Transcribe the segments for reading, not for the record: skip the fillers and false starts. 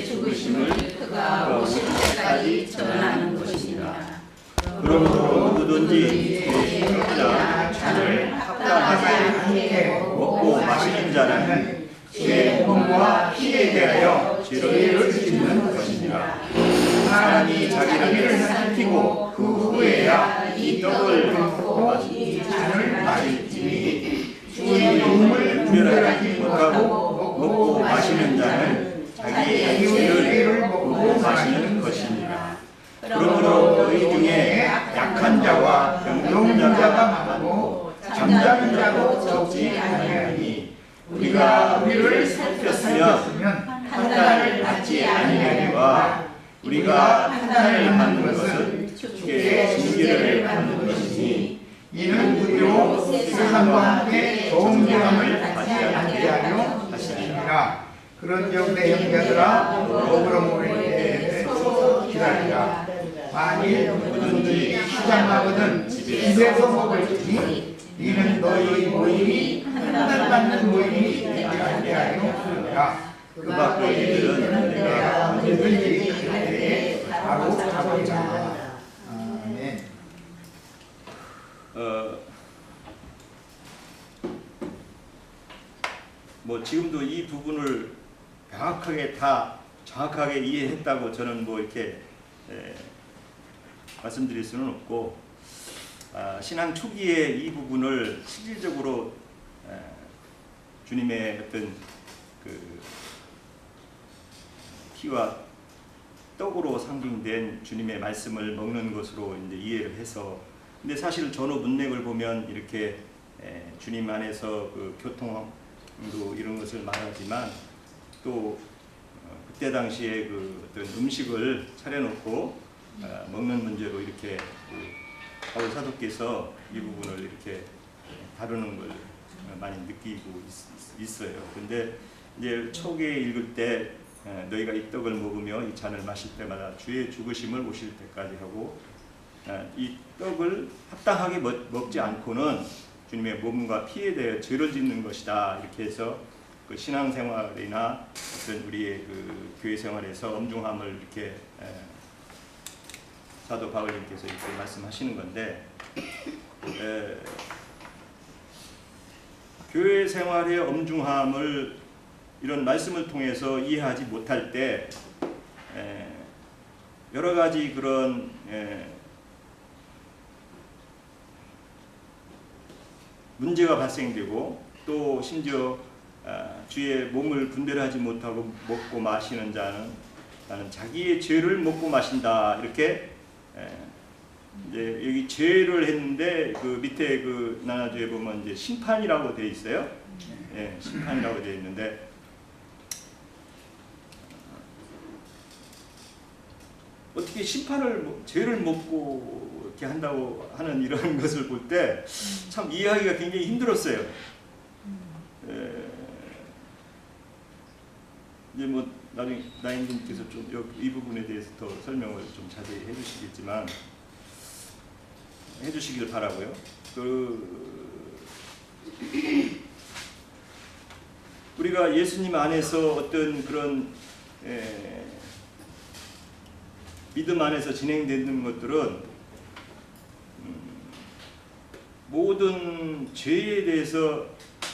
주의 죽으심을 그가 오실 때까지 전하는 것이니라. 그러므로 누구든지 주의 떡이나 잔을 합당하지 않게 먹고 마시는 자는 주의 몸과 피에 대하여 죄를 짓는 것이니라. 사람이 자기를 살피고 그 후에야 이 떡을 먹고 마시 잔을 마실지니 주의 몸을 분별하지 못하고 먹고 마시는 자는 자기의 죄를 먹고 마시는 것이니라. 그러므로 너희 중에 약한 자와 병든 자가 많고 잠자는 자도 적지 아니하니 우리가 우리를 살폈으면 판단을 받지 아니하니와 우리가 판단을 받는 것은 주께 징계를 받는 것이니 이는 우리로 세상과 함께 정죄함을 받지 않게 하려 하시니라. 그런즉 내 형제들아 더불어 모일 때에 서서 기다리라. 만일 누구든지 시장하거든 집에서 먹을지니 이는 너희 모임이 판단받는 모임이 되지 않게 하려 하느니라. 그 밖의 일들은 내가 언제든지 갈 때에 바로 잡으리라. 아멘. 뭐 지금도 이 부분을 명확하게 다 정확하게 이해했다고 저는 뭐 이렇게 말씀드릴 수는 없고, 신앙 초기에 이 부분을 실질적으로 주님의 어떤 그 피와 떡으로 상징된 주님의 말씀을 먹는 것으로 이제 이해를 해서, 근데 사실 전후 문맥을 보면 이렇게 주님 안에서 그 교통도 이런 것을 말하지만 또 그때 당시에 그 어떤 음식을 차려놓고 먹는 문제로 이렇게 바울 사도께서 이 부분을 이렇게 다루는 걸 많이 느끼고 있어요. 근데 이제 초기에 읽을 때 너희가 이 떡을 먹으며 이 잔을 마실 때마다 주의 죽으심을 오실 때까지 하고, 이 떡을 합당하게 먹지 않고는 주님의 몸과 피에 대해 죄를 짓는 것이다. 이렇게 해서 그 신앙생활이나 어떤 우리의 그 교회 생활에서 엄중함을 이렇게 사도 바울님께서 이렇게 말씀하시는 건데, 교회 생활의 엄중함을 이런 말씀을 통해서 이해하지 못할 때 여러 가지 그런 문제가 발생되고, 또 심지어 주의 몸을 분별하지 못하고 먹고 마시는 자는 자기의 죄를 먹고 마신다. 이렇게 이제 여기 죄를 했는데 그 밑에 그 나눠주에 보면 이제 심판이라고 되어 있어요. 심판이라고 되어 있는데, 어떻게 심판을 죄를 먹고 이렇게 한다고 하는 이런 것을 볼 때 참 이해하기가 굉장히 힘들었어요. 이제 뭐 나중에 나인님께서 좀 이 부분에 대해서 더 설명을 좀 자세히 해주시겠지만 해주시길 바라고요. 우리가 예수님 안에서 어떤 그런 믿음 안에서 진행되는 것들은 모든 죄에 대해서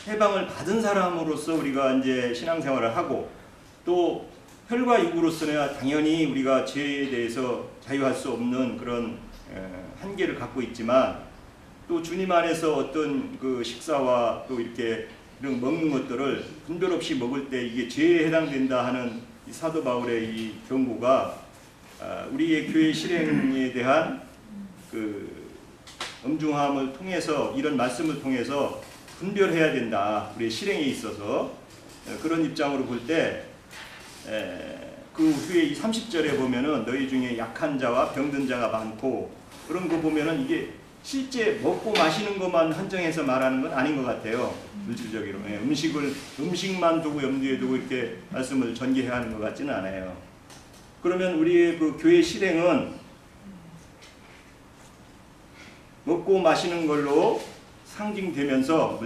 해방을 받은 사람으로서 우리가 이제 신앙생활을 하고, 또 혈과 육으로서는 당연히 우리가 죄에 대해서 자유할 수 없는 그런 한계를 갖고 있지만, 또 주님 안에서 어떤 그 식사와 또 이렇게 이런 먹는 것들을 분별 없이 먹을 때 이게 죄에 해당된다 하는 이 사도 바울의 이 경고가 우리의 교회 실행에 대한 그 엄중함을 통해서, 이런 말씀을 통해서 분별해야 된다. 우리의 실행에 있어서 그런 입장으로 볼 때, 그 후에 이 30절에 보면은 너희 중에 약한 자와 병든 자가 많고, 그런 거 보면은 이게 실제 먹고 마시는 것만 한정해서 말하는 건 아닌 것 같아요. 물질적으로 음식만 두고 염두에 두고 이렇게 말씀을 전개해야 하는 것 같지는 않아요. 그러면 우리의 그 교회 실행은 먹고 마시는 걸로 상징되면서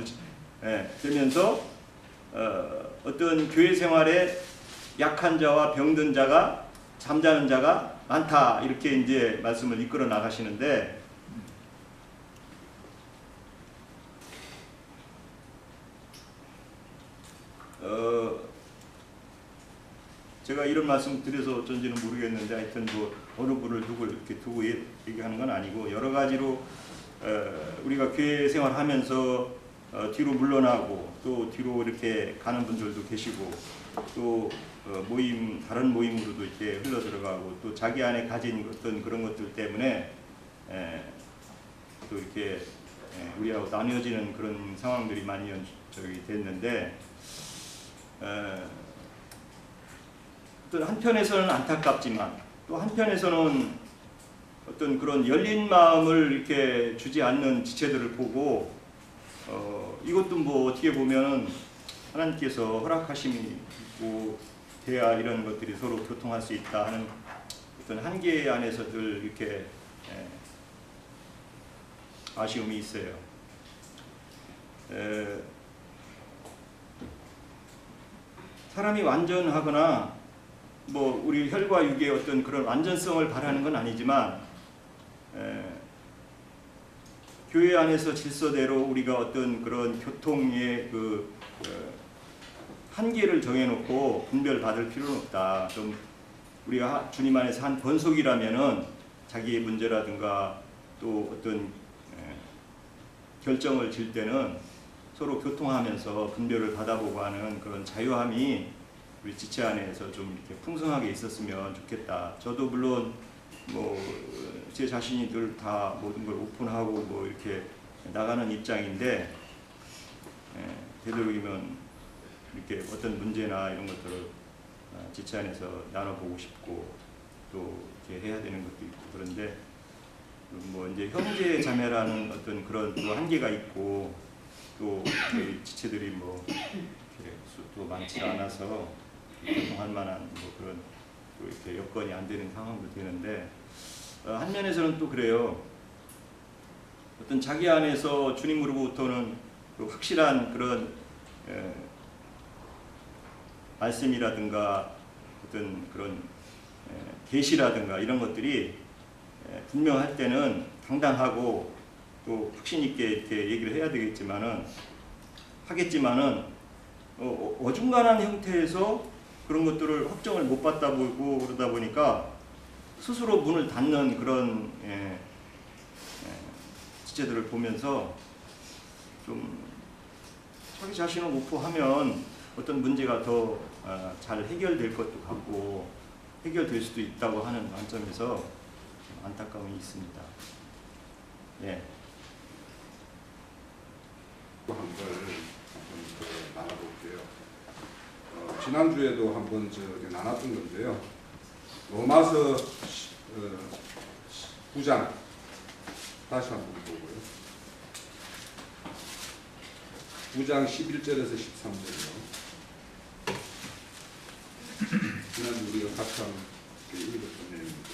어떤 교회 생활에 약한 자와 병든 자가 잠자는 자가 많다 이렇게 이제 말씀을 이끌어 나가시는데 제가 이런 말씀 드려서 어쩐지는 모르겠는데 하여튼 뭐 어느 분을 이렇게 두고 얘기하는 건 아니고 여러 가지로 우리가 교회 생활하면서 뒤로 물러나고 또 뒤로 이렇게 가는 분들도 계시고 또 다른 모임으로도 이렇게 흘러 들어가고 또 자기 안에 가진 어떤 그런 것들 때문에 또 이렇게 우리하고 나뉘어지는 그런 상황들이 많이 됐는데 또 한편에서는 안타깝지만 또 한편에서는 어떤 그런 열린 마음을 이렇게 주지 않는 지체들을 보고 이것도 뭐 어떻게 보면 하나님께서 허락하심이 있고 돼야 이런 것들이 서로 교통할 수 있다 하는 어떤 한계 안에서들 이렇게 아쉬움이 있어요. 사람이 완전하거나 뭐 우리 혈과 육의 어떤 그런 완전성을 바라는 건 아니지만 교회 안에서 질서대로 우리가 어떤 그런 교통의 그 한계를 정해놓고 분별받을 필요는 없다. 좀 우리가 주님 안에서 한 권속이라면은 자기의 문제라든가 또 어떤 결정을 질 때는 서로 교통하면서 분별을 받아보고 하는 그런 자유함이 우리 지체 안에서 좀 이렇게 풍성하게 있었으면 좋겠다. 저도 물론 뭐 제 자신이 늘 다 모든 걸 오픈하고 뭐 이렇게 나가는 입장인데 되도록이면 이렇게 어떤 문제나 이런 것들을 지체 안에서 나눠보고 싶고 또 이렇게 해야 되는 것도 있고 그런데 뭐 이제 형제 자매라는 어떤 그런 또 한계가 있고 또 지체들이 뭐 이렇게 수도 많지 않아서 교통할 만한 뭐 그런 또 이렇게 여건이 안 되는 상황도 되는데 한 면에서는 또 그래요. 어떤 자기 안에서 주님으로부터는 그 확실한 그런 말씀이라든가 어떤 그런 계시라든가 이런 것들이 분명할 때는 당당하고 또 확신 있게 이렇게 얘기를 해야 되겠지만은 하겠지만은 어중간한 형태에서 그런 것들을 확정을 못 받다 보고 그러다 보니까 스스로 문을 닫는 그런 지체들을 보면서 좀 자기 자신을 오픈하면 어떤 문제가 더 잘 해결될 것도 같고 해결될 수도 있다고 하는 관점에서 안타까움이 있습니다. 예. 한번 나눠볼게요. 지난주에도 한번 나눴던 건데요. 로마서 9장 다시 한번 보고요. 9장 11절에서 13절이요. 지난주 우리가 같이 읽었던 내용입니다.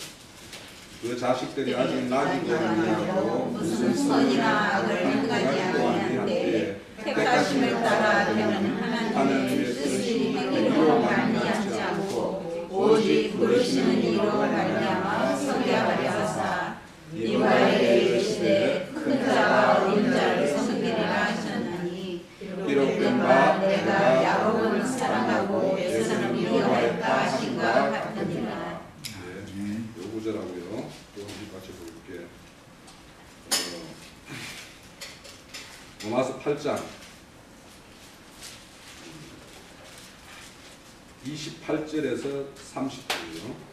그 자식들이 아직 나기도 아니하고 무슨 선이나 악을 행하지 아니하는데 택하심을 따라 되는 하나님의 뜻이 이로 말미암지 않고 오직 부르시는 이로 말미암아 서게 하려 하사 이와에 이르시되 큰 자가 어린 자를 섬기리라 하셨나니 기록된 바 내가 야곱을 사랑하고 에사를 미워할까 하신가 같으니라. 요 구절하고요. 또 한번 같이 볼게요. 로마서 8장 28절에서 30절이요.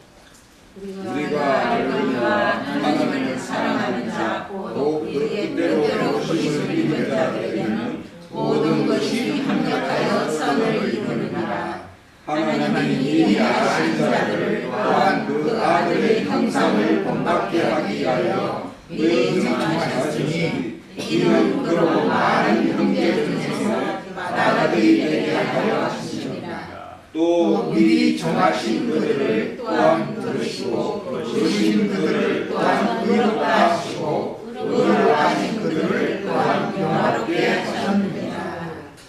우리가 알거니와 하나님을 사랑하는 자 곧 그의 뜻대로 부르심을 믿는 자들에게는 모든 것이 합력하여 선을 이루느니라. 하나님이 미리 아신 자들을 또한 그 아들의 형상을 본받게 하기 위하여 미리 정하셨으니 이는 그로 많은 형제 중에서 나라들이 되게 하려 하십니다. 또 미리 정하신 그들을 또한 들으시고 부르신 그들을 또한 의롭다 하시고 의롭하신 그들을 또한 영화롭게 하셨느니라.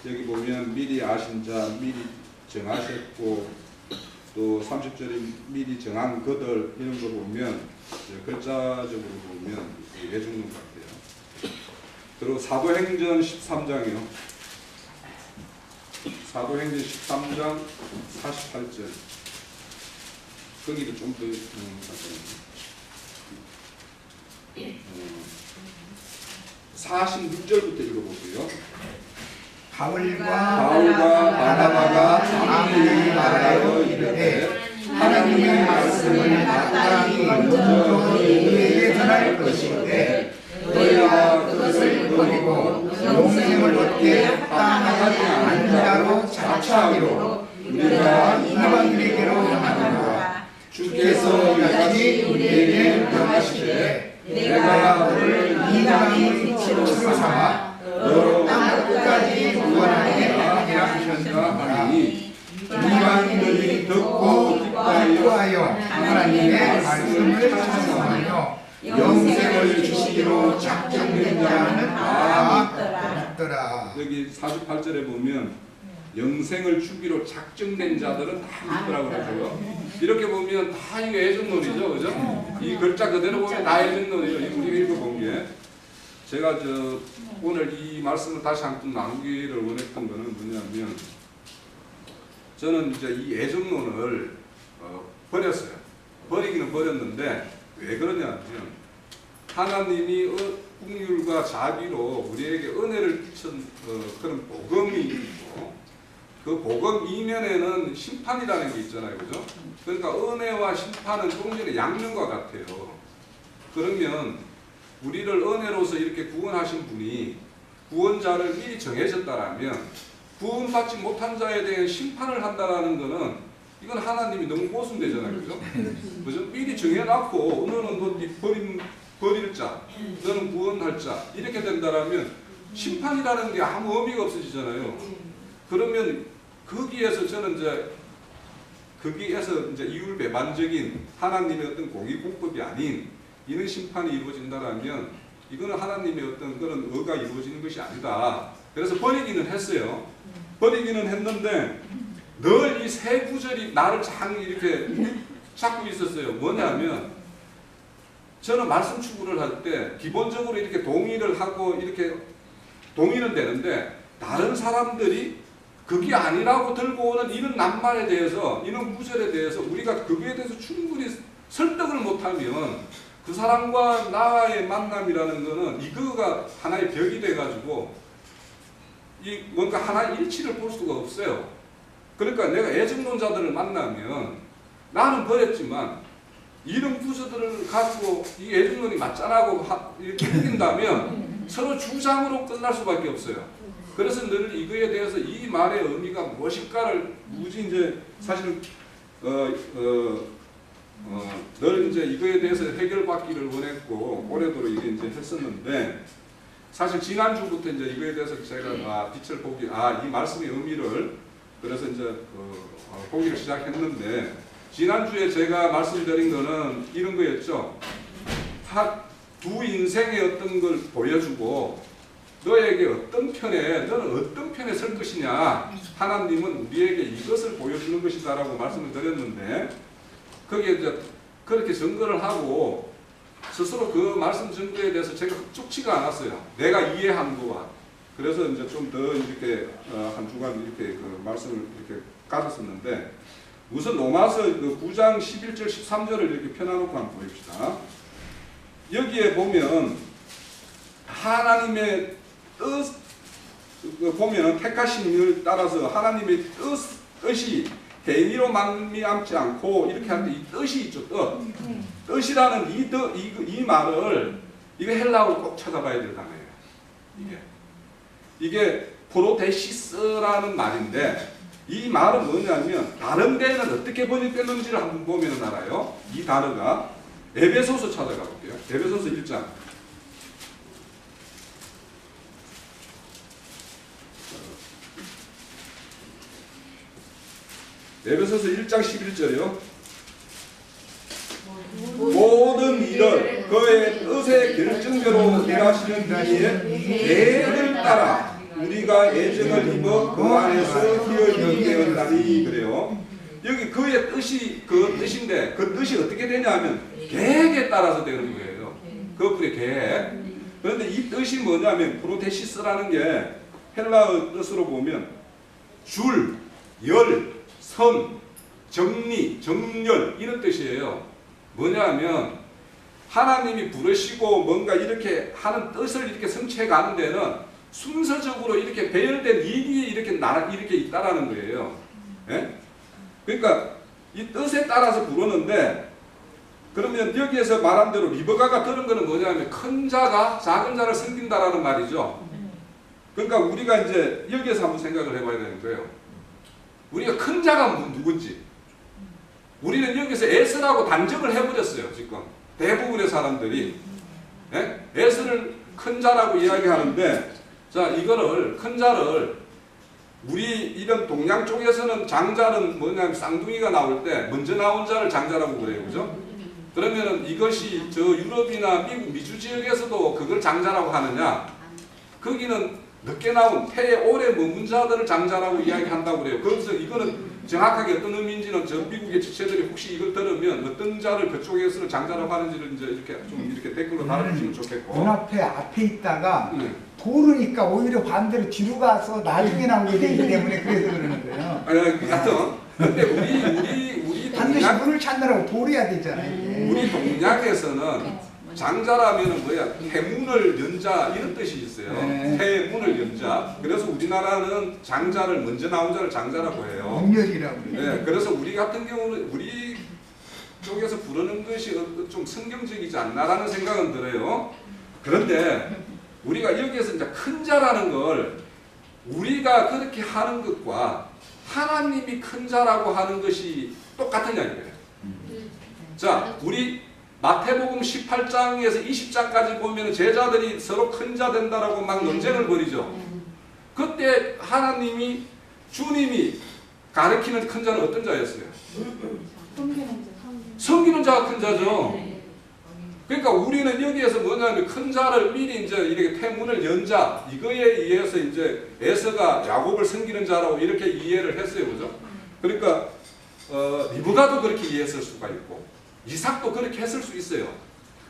여기 보면 미리 아신 자, 미리 정하셨고 또 30절에 미리 정한 것들 이런 거 보면 글자적으로 보면 예중론 같아요. 그리고 사도행전 13장이요. 사도행전 13장 48절. 거기를 좀 더 잠깐만요. 46절부터 읽어볼게요. 바울과 바나바가 아무리 말하여 이르되 하나님의 말씀을 마땅히 먼저 너희에게 전할 것인데 너희가 그것을 버리고 영생을 얻게 합당하지 않은 자로 자처하기로 우리가 이방인에게로 향하노라. 주께서 이같이 우리에게 명하시되 내가 너를 이방인 빛으로 삼아 너로 땅 끝까지 구원하게 하리라 하셨노라. 이방인들이 듣고 기뻐하여 하나님의 말씀을 찬송하며 영생을 주시기로 작정된 자는 다 믿더라. 여기 48절에 보면 영생을 주기로 작정된 자들은 다 믿더라고 그러죠. 이렇게 보면 다 이게 예정론이죠, 그죠? 이 글자 그대로 보면 다 예정론이죠. 우리가 읽어본 게. 제가 오늘 이 말씀을 다시 한번 나누기를 원했던 거는 뭐냐면, 저는 이제 이 예정론을 버렸어요. 버리기는 버렸는데 왜 그러냐면, 하나님이 긍휼과 자비로 우리에게 은혜를 끼친 그런 복음이 있고, 그 복음 이면에는 심판이라는 게 있잖아요, 그죠? 그러니까 은혜와 심판은 동전의 양면과 같아요. 그러면 우리를 은혜로서 이렇게 구원하신 분이 구원자를 미리 정해졌다라면 구원받지 못한 자에 대해 심판을 한다라는 것은 이건 하나님이 너무 모순되잖아요, 그죠? 그죠? 미리 정해놨고 너는 버릴 자, 너는 구원할 자 이렇게 된다라면 심판이라는 게 아무 의미가 없어지잖아요. 그러면 거기에서 저는 거기에서 이율배반적인 하나님의 어떤 공의공법이 아닌 이런 심판이 이루어진다면 이거는 하나님의 어떤 그런 의가 이루어지는 것이 아니다. 그래서 버리기는 했어요. 버리기는 했는데 늘 이 세 구절이 나를 이렇게 잡고 있었어요. 뭐냐면 저는 말씀 추구를 할 때 기본적으로 이렇게 동의를 하고 이렇게 동의는 되는데 다른 사람들이 그게 아니라고 들고 오는 이런 낱말에 대해서 이런 구절에 대해서 우리가 그거에 대해서 충분히 설득을 못하면 그 사람과 나의 만남이라는 거는 이거가 하나의 벽이 돼가지고 이 뭔가 하나의 일치를 볼 수가 없어요. 그러니까 내가 애정론자들을 만나면 나는 버렸지만 이런 구조들을 가지고 이 애정론이 맞잖아고 이렇게 느낀다면 서로 주장으로 끝날 수밖에 없어요. 그래서 늘 이거에 대해서 이 말의 의미가 무엇일까를 무지 사실은 늘 이거에 대해서 해결받기를 원했고 오래도록 이게 했었는데 사실 지난주부터 이거에 대해서 제가 빛을 보기 이 말씀의 의미를 그래서 보기를 시작했는데 지난주에 제가 말씀드린 거는 이런 거였죠. 두 인생의 어떤 걸 보여주고 너에게 어떤 편에 너는 어떤 편에 설 것이냐 하나님은 우리에게 이것을 보여주는 것이다 라고 말씀을 드렸는데 거기에 그렇게 증거를 하고 스스로 그 말씀 증거에 대해서 제가 흡족치가 않았어요. 내가 이해한 거와. 그래서 좀 더 이렇게 한 주간 이렇게 그 말씀을 이렇게 가졌었는데 우선 로마서 9장 11절 13절을 이렇게 펴놔놓고 한번 보입시다. 여기에 보면 하나님의 뜻 보면은 택하심을 따라서 하나님의 뜻이 행위로 말미암지 않고 이렇게 할 때 이 뜻이 있죠. 뜻이라는 이 말을 이거 헬라어로 꼭 찾아봐야 될 단어예요. 이게 프로데시스라는 말인데 이 말은 뭐냐면 다른 데는 어떻게 번역됐는지를 한번 보면 알아요. 이 단어가 에베소서 찾아가 볼게요. 에베소서 1장. 에베소서 1장 11절이요. 모든 일을 그의 뜻의 결정대로 일하시는 이의 계획을 따라 우리가 애정을 입어 그 안에서 희열이 되었다니 그래요. 여기 그의 뜻이 그 뜻인데 그 뜻이 어떻게 되냐 하면 계획에 따라서 되는 거예요. 거꾸로 계획. 그런데 이 뜻이 뭐냐면 프로테시스라는 게 헬라어 뜻으로 보면 줄, 열, 선, 정리, 정렬 이런 뜻이에요. 뭐냐면 하나님이 부르시고 뭔가 이렇게 하는 뜻을 이렇게 성취해 가는 데는 순서적으로 이렇게 배열된 일이 이렇게 있다라는 거예요. 예? 그러니까 이 뜻에 따라서 부르는데 그러면 여기에서 말한 대로 리버가가 들은 거는 뭐냐면 큰 자가 작은 자를 섬긴다라는 말이죠. 그러니까 우리가 이제 여기에서 한번 생각을 해봐야 되는 거예요. 우리가 큰 자가 누군지. 우리는 여기서 에스라고 단정을 해버렸어요. 지금 대부분의 사람들이 에스를 큰 자라고 이야기하는데, 자 이거를 큰 자를 우리 이런 동양 쪽에서는 장자는 뭐냐면 쌍둥이가 나올 때 먼저 나온 자를 장자라고 그래요, 그죠? 그러면은 이것이 저 유럽이나 미국 미주 지역에서도 그걸 장자라고 하느냐? 거기는 늦게 나온 태에 오래 머문 자들을 장자라고 이야기한다고 그래요. 그래서 이거는 정확하게 어떤 의미인지는 저 미국의 지체들이 혹시 이걸 들으면 어떤 자를 그쪽에서는 장자라고 하는지를 이제 이렇게 좀 이렇게 댓글로 달아주시면 좋겠고. 눈앞에 앞에 있다가 도르니까 오히려 반대로 뒤로 가서 나중에 나오게 되기 때문에 그래서 그러는 거예요. 하여튼 근데 우리 반드시 동양 문을 찾느라고 돌아야 되잖아요. 우리 동양에서는 장자라면은 뭐야? 태문을 연자 이런 뜻이 있어요. 네. 태문을 연자. 그래서 우리나라는 장자를 먼저 나온 자를 장자라고 해요. 능력이라고. 네, 그래서 우리 같은 경우는 우리 쪽에서 부르는 것이 좀 성경적이지 않나라는 생각은 들어요. 그런데 우리가 여기에서 이제 큰 자라는 걸 우리가 그렇게 하는 것과 하나님이 큰 자라고 하는 것이 똑같은 이야기예요. 자, 우리 마태복음 18장에서 20장까지 보면 제자들이 서로 큰 자 된다라고 막 논쟁을 벌이죠. 그때 하나님이 주님이 가르치는 큰 자는 어떤 자였어요? 섬기는 자가 큰 자죠. 그러니까 우리는 여기에서 뭐냐면 큰 자를 미리 이제 이렇게 태문을 연 자, 이거에 의해서 이제 에서가 야곱을 섬기는 자라고 이렇게 이해를 했어요. 그죠? 그러니까 리브가도 그렇게 이해했을 수가 있고 이삭도 그렇게 했을 수 있어요.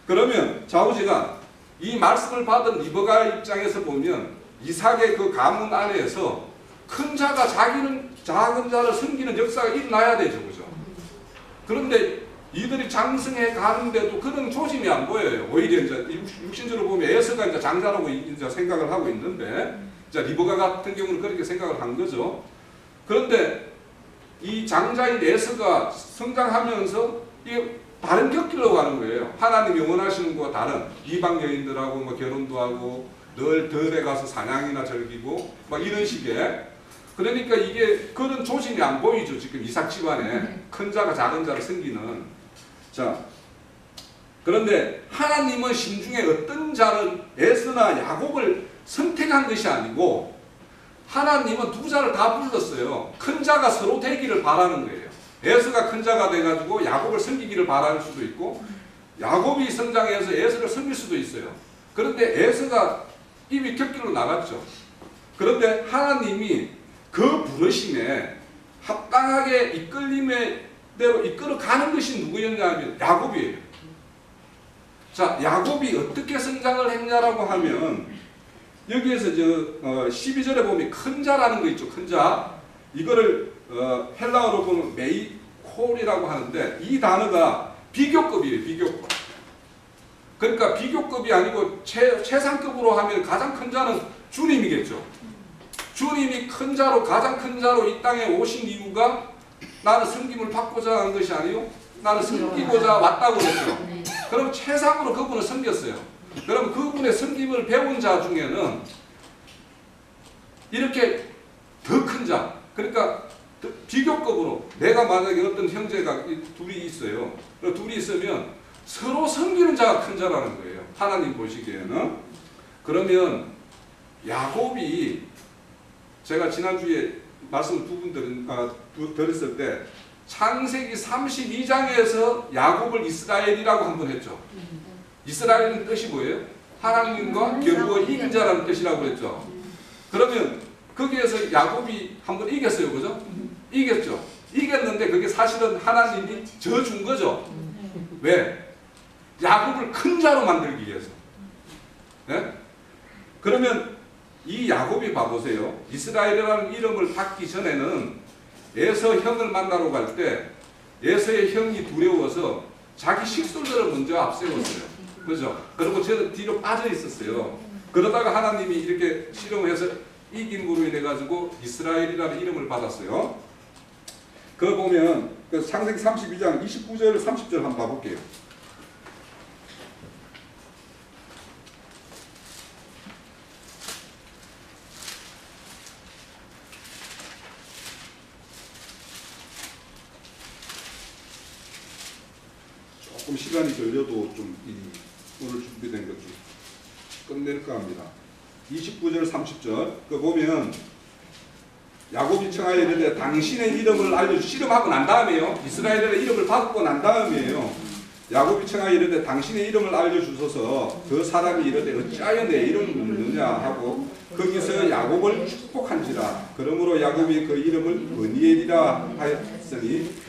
그러면 좌우지간 이 말씀을 받은 리브가 입장에서 보면 이삭의 그 가문 안에서 큰 자가 자기는 작은 자를 섬기는 역사가 일어나야 되죠. 그죠? 그런데 이들이 장성해 가는데도 그런 조짐이 안 보여요. 오히려 이제 육신적으로 보면 에서가 이제 장자라고 이제 생각을 하고 있는데, 자 리브가 같은 경우는 그렇게 생각을 한 거죠. 그런데 이 장자인 에서가 성장하면서 이게 다른 곁길로 가는 거예요. 하나님이 원하시는 것과 다른 이방 여인들하고 뭐 결혼도 하고 늘 들에 가서 사냥이나 즐기고 막 이런 식의. 그러니까 이게 그런 조짐이 안 보이죠. 지금 이삭 집안에 큰 자가 작은 자를 섬기는. 자, 그런데 하나님은 심중에 어떤 자를 에서나 야곱을 선택한 것이 아니고 하나님은 두 자를 다 불렀어요. 큰 자가 서로 되기를 바라는 거예요. 에서가 큰 자가 돼가지고 야곱을 섬기기를 바라는 수도 있고 야곱이 성장해서 에서를 섬길 수도 있어요. 그런데 에서가 이미 곁길로 나갔죠. 그런데 하나님이 그 부르심에 합당하게 이끌림의 대로 이끌어가는 것이 누구였냐면 야곱이에요. 자, 야곱이 어떻게 성장을 했냐라고 하면 여기에서 12절에 보면 큰 자라는 거 있죠. 큰 자. 이거를 헬라어로 보면 메이콜이라고 하는데 이 단어가 비교급이에요. 비교급. 그러니까 비교급이 아니고 최상급으로 하면 가장 큰 자는 주님이겠죠. 주님이 큰 자로 가장 큰 자로 이 땅에 오신 이유가 나는 섬김을 받고자 한 것이 아니요 나는 섬기고자 왔다고 그랬죠. 그럼 최상으로 그분을 섬겼어요. 그럼 그분의 섬김을 배운 자 중에는 이렇게 더 큰 자, 그러니까 비교급으로 내가 만약에 어떤 형제가 둘이 있어요. 둘이 있으면 서로 섬기는 자가 큰 자라는 거예요. 하나님 보시기에는. 그러면 야곱이 제가 지난주에 말씀을 두 분 드렸을 때 창세기 32장에서 야곱을 이스라엘이라고 한 번 했죠. 이스라엘은 뜻이 뭐예요? 하나님과 겨루어 이긴 자라는 뜻이라고 그랬죠. 그러면 거기에서 야곱이 한 번 이겼어요. 그죠? 이겼죠. 이겼는데 그게 사실은 하나님이 져준 거죠. 왜? 야곱을 큰 자로 만들기 위해서. 예? 그러면 이 야곱이 봐보세요. 이스라엘이라는 이름을 받기 전에는 에서 형을 만나러 갈 때 에서의 형이 두려워서 자기 식솔들을 먼저 앞세웠어요. 그죠? 그리고 저는 뒤로 빠져 있었어요. 그러다가 하나님이 이렇게 실험해서 이김으로 인해 가지고 이스라엘이라는 이름을 받았어요. 그거 보면 그 창세기 32장 29절 30절 한번 봐볼게요. 조금 시간이 걸려도 좀 오늘 준비된 것 좀 끝낼까 합니다. 29절 30절 그 보면 야곱이 청하여 이르되 당신의 이름을 알려주 실험하고 난 다음에요. 이스라엘의 이름을 받고 난 다음이에요. 야곱이 청하여 이르되 당신의 이름을 알려주소서. 그 사람이 이르되 어찌하여 내 이름을 묻느냐 하고 거기서 야곱을 축복한지라. 그러므로 야곱이 그 이름을 브니엘이라 하였으니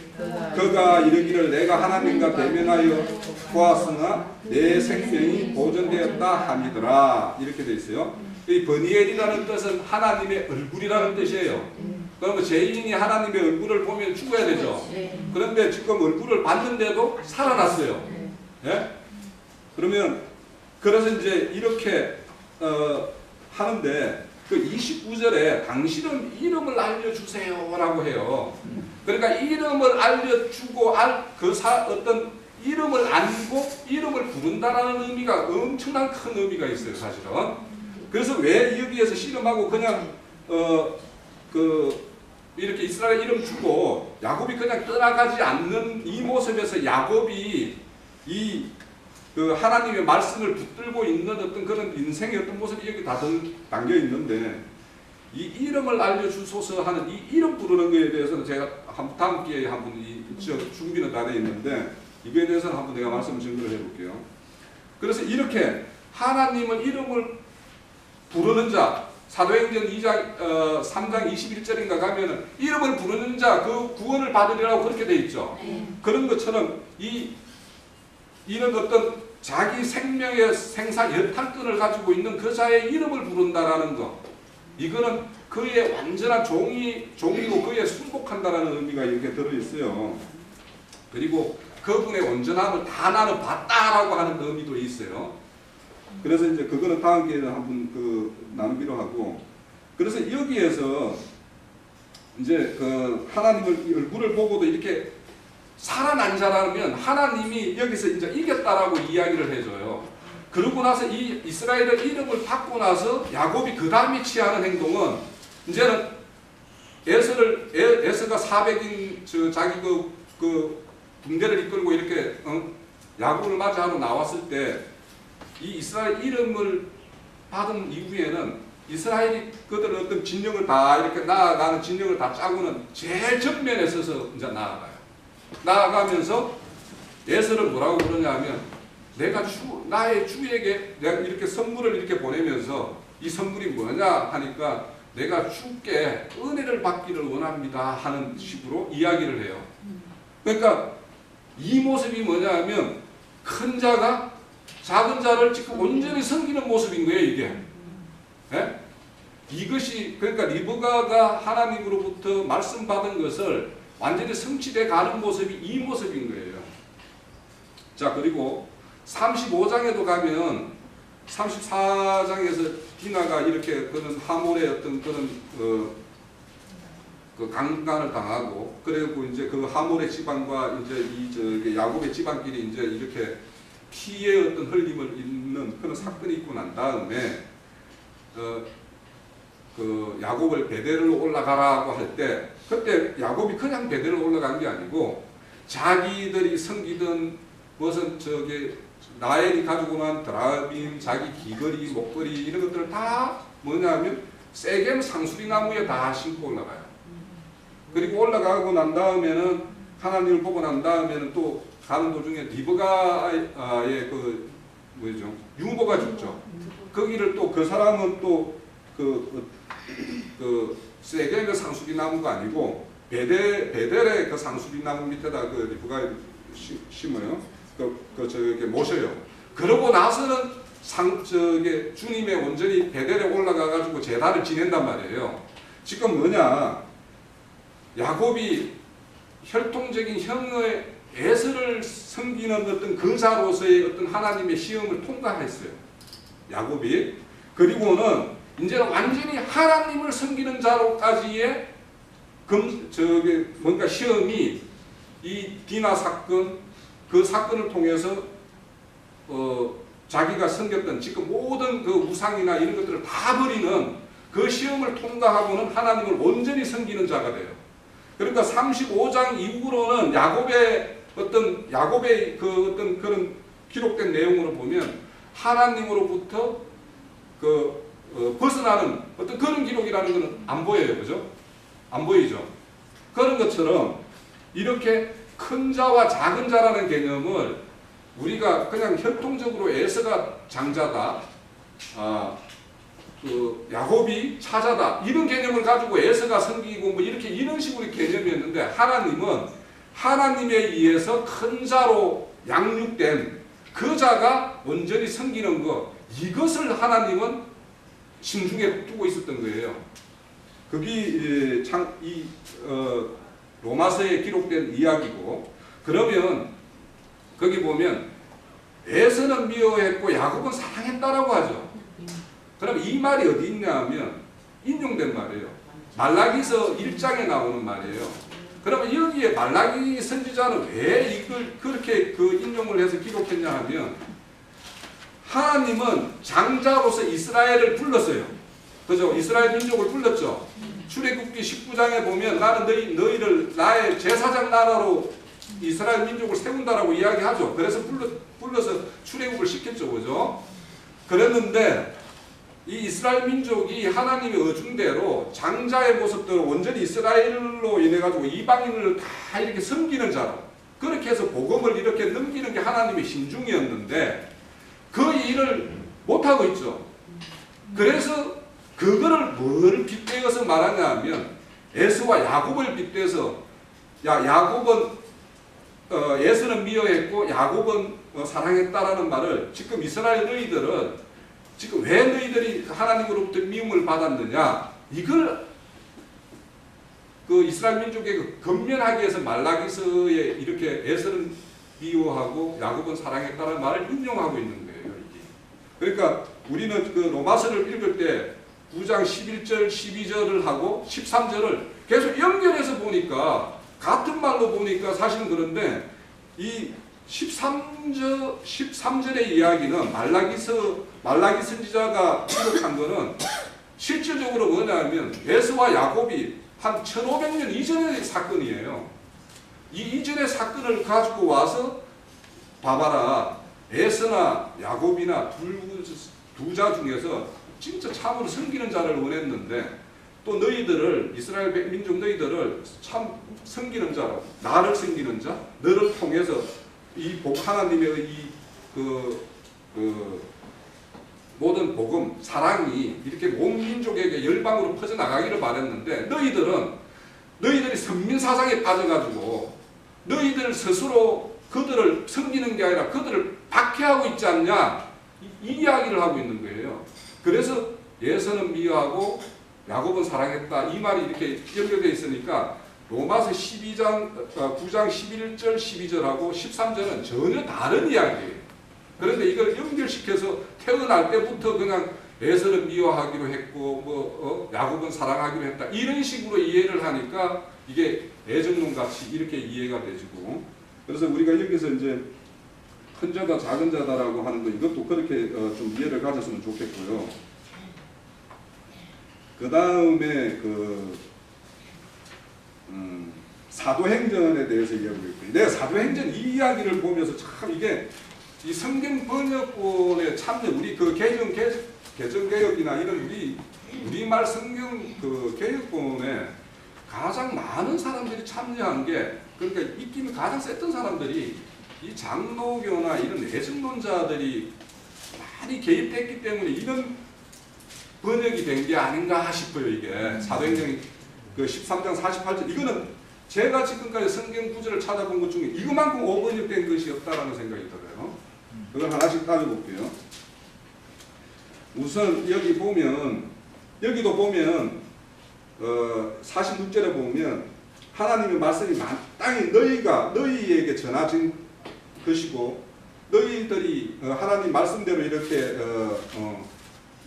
그가 이르기를 내가 하나님과 대면하여 보았으나 내 생명이 보존되었다 함이더라. 이렇게 되어 있어요. 이 브니엘이라는 뜻은 하나님의 얼굴이라는 뜻이에요. 그러면 죄인이 하나님의 얼굴을 보면 죽어야 되죠. 그런데 지금 얼굴을 봤는데도 살아났어요. 예? 그러면 그래서 이제 이렇게 하는데 그 29절에 당신은 이름을 알려주세요 라고 해요. 그러니까 이름을 알려주고 어떤 이름을 알고 이름을 부른다라는 의미가 엄청난 큰 의미가 있어요, 사실은. 그래서 왜 여기에서 씨름하고 그냥 이렇게 이스라엘 이름 주고 야곱이 그냥 떠나가지 않는 이 모습에서 야곱이 그 하나님의 말씀을 붙들고 있는 어떤 그런 인생의 어떤 모습이 여기 다 담겨 있는데 이 이름을 알려주소서 하는 이 이름 부르는 것에 대해서는 제가 다음 기회에 한번 준비는 다 되어 있는데 이거에 대해서는 한번 내가 말씀을 증거를 해볼게요. 그래서 이렇게 하나님은 이름을 부르는 자 사도행전 3장 21절인가 가면은 이름을 부르는 자 그 구원을 받으리라고 그렇게 돼 있죠. 그런 것처럼 이런 어떤 자기 생명의 생사 여탈권을 가지고 있는 그 자의 이름을 부른다라는 것, 이거는 그의 완전한 종이고 그에 순복한다라는 의미가 이렇게 들어있어요. 그리고 그분의 온전함을 다 나는 봤다라고 하는 의미도 있어요. 그래서 이제 그거는 다음 기회에 한번 나누기로 하고, 그래서 여기에서 이제 하나님을 얼굴을 보고도 이렇게 살아난 자라면 하나님이 여기서 이제 이겼다라고 이야기를 해줘요. 그러고 나서 이 이스라엘의 이름을 받고 나서 야곱이 그 다음에 취하는 행동은 이제는 에서가 400인 자기 그 군대를 이끌고 이렇게 야곱을 맞이하러 나왔을 때 이 이스라엘 이름을 받은 이후에는 이스라엘이 그들 어떤 진영을 다 이렇게 나아가는 진영을 다 짜고는 제일 전면에 서서 이제 나아가면서 에서를 뭐라고 그러냐면 내가 나의 주에게 내가 이렇게 선물을 이렇게 보내면서 이 선물이 뭐냐 하니까 내가 주께 은혜를 받기를 원합니다 하는 식으로 이야기를 해요. 그러니까 이 모습이 뭐냐 하면 큰 자가 작은 자를 지금 온전히 섬기는 모습인 거예요, 이게. 예? 이것이 그러니까 리브가가 하나님으로부터 말씀 받은 것을 완전히 성취돼 가는 모습이 이 모습인 거예요. 자, 그리고 35장에도 가면 34장에서 디나가 이렇게 그런 하몰의 어떤 그런 그 강간을 당하고 그리고 이제 그 하몰의 지방과 이제 야곱의 지방끼리 이제 이렇게 피의 어떤 흘림을 입는 그런 사건이 있고 난 다음에 그 야곱을 베델로 올라가라고 할 때 그때 야곱이 그냥 베델로 올라간 게 아니고 자기들이 섬기던 무슨 라헬이 가지고 난 드라빔, 자기 귀걸이, 목걸이 이런 것들을 다 뭐냐면 세겜 상수리 나무에 다 심고 올라가요. 그리고 올라가고 난 다음에는 하나님을 보고 난 다음에는 또 가는 도중에 리브가의 유모가 죽죠. 거기를 또 그 사람은 또 세겜의 상수리 나무가 아니고 베델의 그 상수리 나무 밑에다 그 리브가 심어요. 저기 모셔요. 그러고 나서는 저기 주님의 온전히 베델에 올라가가지고 제단을 지낸단 말이에요. 지금 뭐냐? 야곱이 혈통적인 형의 에서를 섬기는 어떤 그자로서의 어떤 하나님의 시험을 통과했어요. 야곱이. 그리고는 이제는 완전히 하나님을 섬기는 자로까지의 저기 뭔가 시험이 이 디나 사건, 그 사건을 통해서 자기가 섬겼던 지금 모든 그 우상이나 이런 것들을 다 버리는 그 시험을 통과하고는 하나님을 온전히 섬기는 자가 돼요. 그러니까 35장 이후로는 야곱의 그 어떤 그런 기록된 내용으로 보면 하나님으로부터 벗어나는 어떤 그런 기록이라는 것은 안 보여요. 그죠? 안 보이죠? 그런 것처럼 이렇게 큰 자와 작은 자라는 개념을 우리가 그냥 혈통적으로 에서가 장자다, 야곱이 차자다 이런 개념을 가지고 에서가 섬기고 뭐 이렇게 이런 식으로 개념이었는데 하나님은 하나님에 의해서 큰 자로 양육된 그 자가 온전히 섬기는 것, 이것을 하나님은 심중에 두고 있었던 거예요. 그게 로마서에 기록된 이야기고, 그러면 거기 보면 에서는 미워했고 야곱은 사랑했다라고 하죠. 그럼 이 말이 어디 있냐 하면 인용된 말이에요. 말라기서 1장에 나오는 말이에요. 그러면 여기에 말라기 선지자는 왜 이걸 그렇게 인용을 해서 기록했냐 하면 하나님은 장자로서 이스라엘을 불렀어요. 그죠? 이스라엘 민족을 불렀죠. 출애굽기 19장에 보면 나는 너희를 나의 제사장 나라로 이스라엘 민족을 세운다라고 이야기하죠. 그래서 불러서 출애굽을 시켰죠. 그죠? 그랬는데 이 이스라엘 민족이 하나님의 어중대로 장자의 모습대로 온전히 이스라엘로 인해 가지고 이방인을 다 이렇게 섬기는 자로 그렇게 해서 복음을 이렇게 넘기는 게 하나님의 심중이었는데 그 일을 못하고 있죠. 그래서 그거를 뭘 빗대어서 말하냐 하면 에서와 야곱을 빗대서 야곱은 에서는 미워했고 야곱은 사랑했다라는 말을 지금 이스라엘 너희들은 지금 왜 너희들이 하나님으로부터 미움을 받았느냐 이걸 그 이스라엘 민족에게 건면하기 위해서 말라기서에 이렇게 에서는 미워하고 야곱은 사랑했다는 말을 인용하고 있는 거예요. 이게. 그러니까 우리는 그 로마서를 읽을 때 9장 11절 12절을 하고 13절을 계속 연결해서 보니까 같은 말로 보니까 사실은 그런데 이 13절의 이야기는 말라기 선지자가 기록한 거는 실질적으로 뭐냐면 에서와 야곱이 한 1500년 이전의 사건이에요. 이 이전의 사건을 가지고 와서 봐봐라. 에서나 야곱이나 두 자 중에서 진짜 참으로 섬기는 자를 원했는데 또 너희들을 이스라엘 민족 너희들을 참 섬기는 자로 나를 섬기는 자 너를 통해서 이 하나님의 이 모든 복음 사랑이 이렇게 온 민족에게 열방으로 퍼져나가기를 바랬는데 너희들이 선민사상에 빠져가지고 너희들 스스로 그들을 섬기는 게 아니라 그들을 박해하고 있지 않냐 이 이야기를 하고 있는 거예요. 그래서 에서는 미워하고 야곱은 사랑했다 이 말이 이렇게 연결되어 있으니까 로마서 9장 11절 12절하고 13절은 전혀 다른 이야기예요. 그런데 이걸 연결시켜서 태어날 때부터 그냥 에서는 미워하기로 했고 야곱은 사랑하기로 했다 이런 식으로 이해를 하니까 이게 애정론같이 이렇게 이해가 되지고 그래서 우리가 여기서 이제 큰 자다 작은 자다라고 하는 거 이것도 그렇게 좀 이해를 가졌으면 좋겠고요. 그 다음에 사도행전에 대해서 이야기를 했고요. 내가 사도행전 이 이야기를 보면서 참 이게 이 성경 번역본에 참여 우리 그 개정개혁이나 이런 우리말 성경 그 개혁본에 가장 많은 사람들이 참여한 게 그러니까 입김이 가장 셌던 사람들이 이 장로교나 이런 애증론자들이 많이 개입됐기 때문에 이런 번역이 된 게 아닌가 싶어요. 이게 사도행전이 그 13장 48절 이거는 제가 지금까지 성경 구절을 찾아본 것 중에 이거만큼 오번역된 것이 없다라는 생각이 들어요. 그걸 하나씩 따져볼게요. 우선 여기 보면 여기도 보면 46절에 보면 하나님의 말씀이 마땅히 너희에게 전하진 것이고 너희들이 하나님 말씀대로 이렇게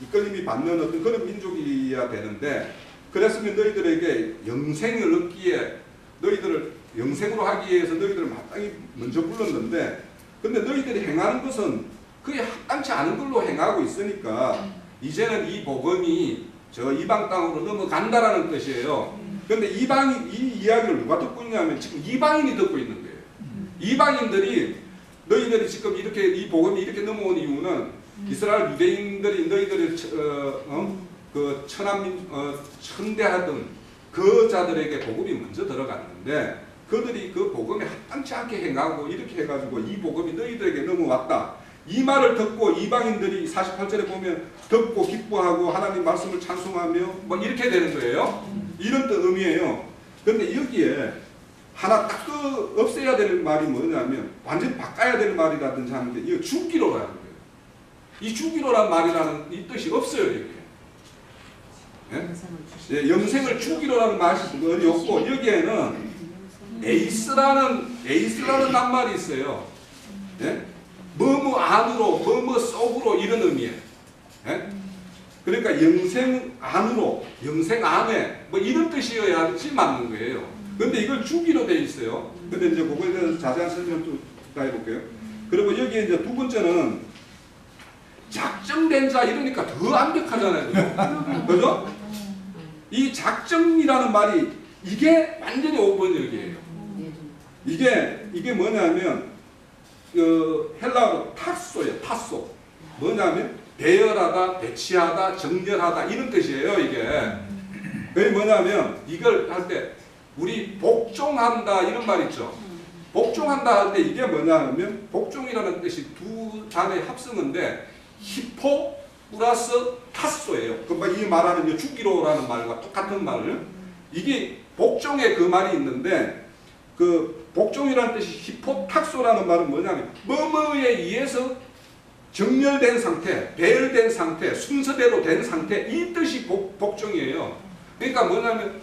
이끌림이 받는 어떤 그런 민족이어야 되는데 그랬으면 너희들에게 영생을 얻기에 너희들을 영생으로 하기 위해서 너희들을 마땅히 먼저 불렀는데 근데 너희들이 행하는 것은 그게 합당치 않은 걸로 행하고 있으니까 이제는 이 복음이 저 이방 땅으로 넘어간다라는 뜻이에요. 근데 이 이야기를 누가 듣고 있냐면 지금 이방인이 듣고 있는 거예요. 이방인들이 너희들이 지금 이렇게 이 복음이 이렇게 넘어온 이유는 이스라엘 유대인들이 너희들이 그 천대하던 그 자들에게 복음이 먼저 들어갔는데 그들이 그 복음에 합당치 않게 행하고 이렇게 해가지고 이 복음이 너희들에게 넘어왔다. 이 말을 듣고 이방인들이 48절에 보면 듣고 기뻐하고 하나님 말씀을 찬송하며 뭐 이렇게 되는 거예요. 이런 뜻 의미예요. 그런데 여기에 하나 딱 없애야 될 말이 뭐냐면 완전히 바꿔야 될 말이라든지 하는데 이거 죽기로라는 거예요. 이 죽기로란 말이라는 이 뜻이 없어요. 여기에. 예? 영생을 죽이로라는 말이 없고 여기에는 에이스라는 낱말이 있어요. 예? 뭐뭐 안으로 뭐뭐 속으로 이런 의미예요. 예? 그러니까 영생 안으로 영생 안에 뭐 이런 뜻이어야지 맞는 거예요. 근데 이걸 주기로 돼 있어요. 근데 이제 그거에 대해서 자세한 설명 좀 해볼게요. 그리고 여기에 이제 두 번째는 작정된 자 이러니까 더 완벽하잖아요. 그죠? 이 작정이라는 말이 이게 완전히 오번역이에요. 이게 뭐냐면 그 헬라어로 타소예요. 타소. 뭐냐면 배열하다, 배치하다, 정렬하다 이런 뜻이에요. 이게. 그게 뭐냐면 이걸 할 때 우리 복종한다 이런 말 있죠. 복종한다 할 때 이게 뭐냐면 복종이라는 뜻이 두 단어의 합성인데 히포 플러스 타소예요. 이 말하는 죽기로라는 말과 똑같은 말을 이게 복종의 그 말이 있는데 그 복종이라는 뜻이 히포탁소라는 말은 뭐냐면 뭐뭐에 의해서 정렬된 상태, 배열된 상태, 순서대로 된 상태 이 뜻이 복종이에요. 그러니까 뭐냐면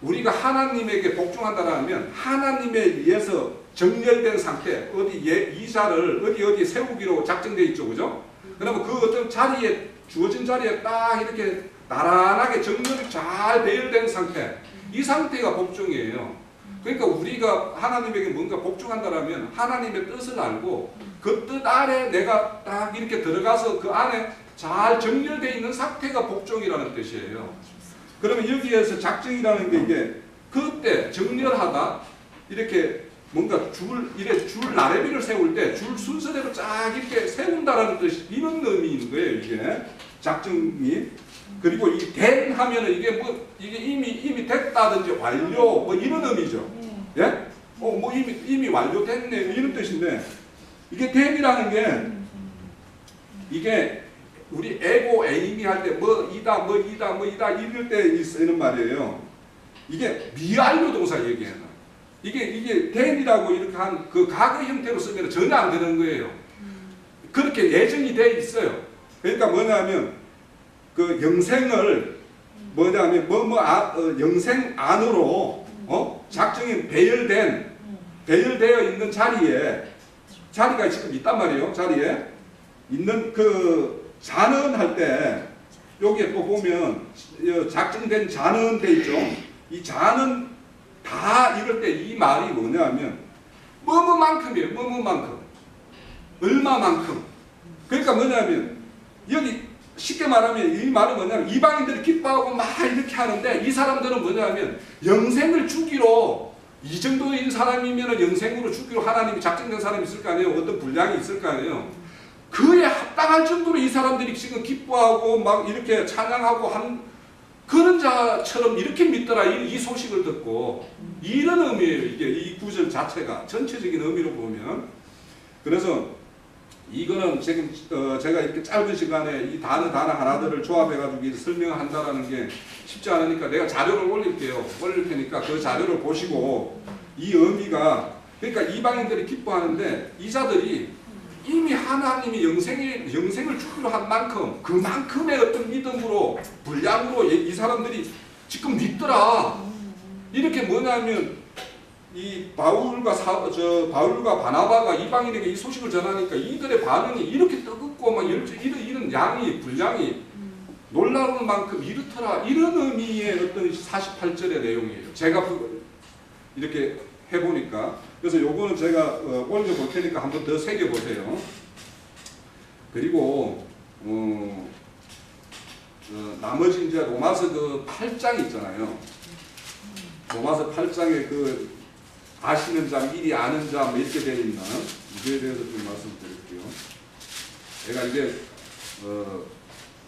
우리가 하나님에게 복종한다라면 하나님에 의해서 정렬된 상태 어디 이자를 어디 세우기로 작정되어 있죠, 그죠? 그러면 그 어떤 자리에 주어진 자리에 딱 이렇게 나란하게 정렬이 잘 배열된 상태 이 상태가 복종이에요. 그러니까 우리가 하나님에게 뭔가 복종한다라면 하나님의 뜻을 알고 그 뜻 아래 내가 딱 이렇게 들어가서 그 안에 잘 정렬되어 있는 상태가 복종이라는 뜻이에요. 그러면 여기에서 작정이라는 게 이게 그때 정렬하다 이렇게 뭔가 줄 나래비를 세울 때 줄 순서대로 쫙 이렇게 세운다라는 뜻이 이런 의미인 거예요. 이게 작정이. 그리고 이 된 하면은 이게 이미 됐다든지 완료 뭐 이런 의미죠. 예? 뭐 이미 완료됐네 이런 뜻인데 이게 된이라는 게 이게 우리 에고 에이미 할 때 뭐이다 이럴 때 쓰는 말이에요. 이게 미완료 동사 얘기해요. 이게 된이라고 이렇게 한 그 과거 형태로 쓰면 전혀 안 되는 거예요. 그렇게 예정이 돼 있어요. 그러니까 뭐냐면 그 영생을 뭐냐면 영생 안으로 작정이 배열되어 있는 자리가 지금 있단 말이에요. 자리에 있는 그 자는 할 때 여기에 또 보면 작정된 자는 돼 있죠. 이 자는 다 이럴 때 이 말이 뭐냐면 뭐뭐만큼이에요. 뭐뭐만큼 얼마만큼. 그러니까 뭐냐면 여기 쉽게 말하면 이 말은 뭐냐면 이방인들이 기뻐하고 막 이렇게 하는데 이 사람들은 뭐냐면 영생을 주기로 이 정도인 사람이면 영생으로 주기로 하나님이 작정된 사람이 있을 거 아니에요. 어떤 분량이 있을 거 아니에요. 그에 합당할 정도로 이 사람들이 지금 기뻐하고 막 이렇게 찬양하고 한 그런 자처럼 이렇게 믿더라 이 소식을 듣고 이런 의미예요. 이게 이 구절 자체가 전체적인 의미로 보면. 그래서 이거는 지금 제가 이렇게 짧은 시간에 이 단어 하나들을 조합해가지고 설명한다라는 게 쉽지 않으니까 내가 자료를 올릴게요. 올릴 테니까 그 자료를 보시고 이 의미가 그러니까 이방인들이 기뻐하는데 이자들이 이미 하나님이 영생을 주기로 한 만큼 그만큼의 어떤 믿음으로 분량으로 이 사람들이 지금 믿더라. 이렇게 뭐냐면 이 바울과 바나바가 이방인에게 이 소식을 전하니까 이들의 반응이 이렇게 뜨겁고 막 이런 양이 분량이 놀라울 만큼 이렇더라. 이런 의미의 어떤 48절의 내용이에요. 제가 이렇게 해보니까 그래서 요거는 제가 올려볼 테니까 한번 더 새겨보세요. 그리고 나머지 이제 로마서 그 8장 있잖아요. 로마서 8장에 그 아시는 자, 미리 아는 자, 뭐 이렇게 되어 있는 이거에 대해서 좀 말씀드릴게요. 제가 이게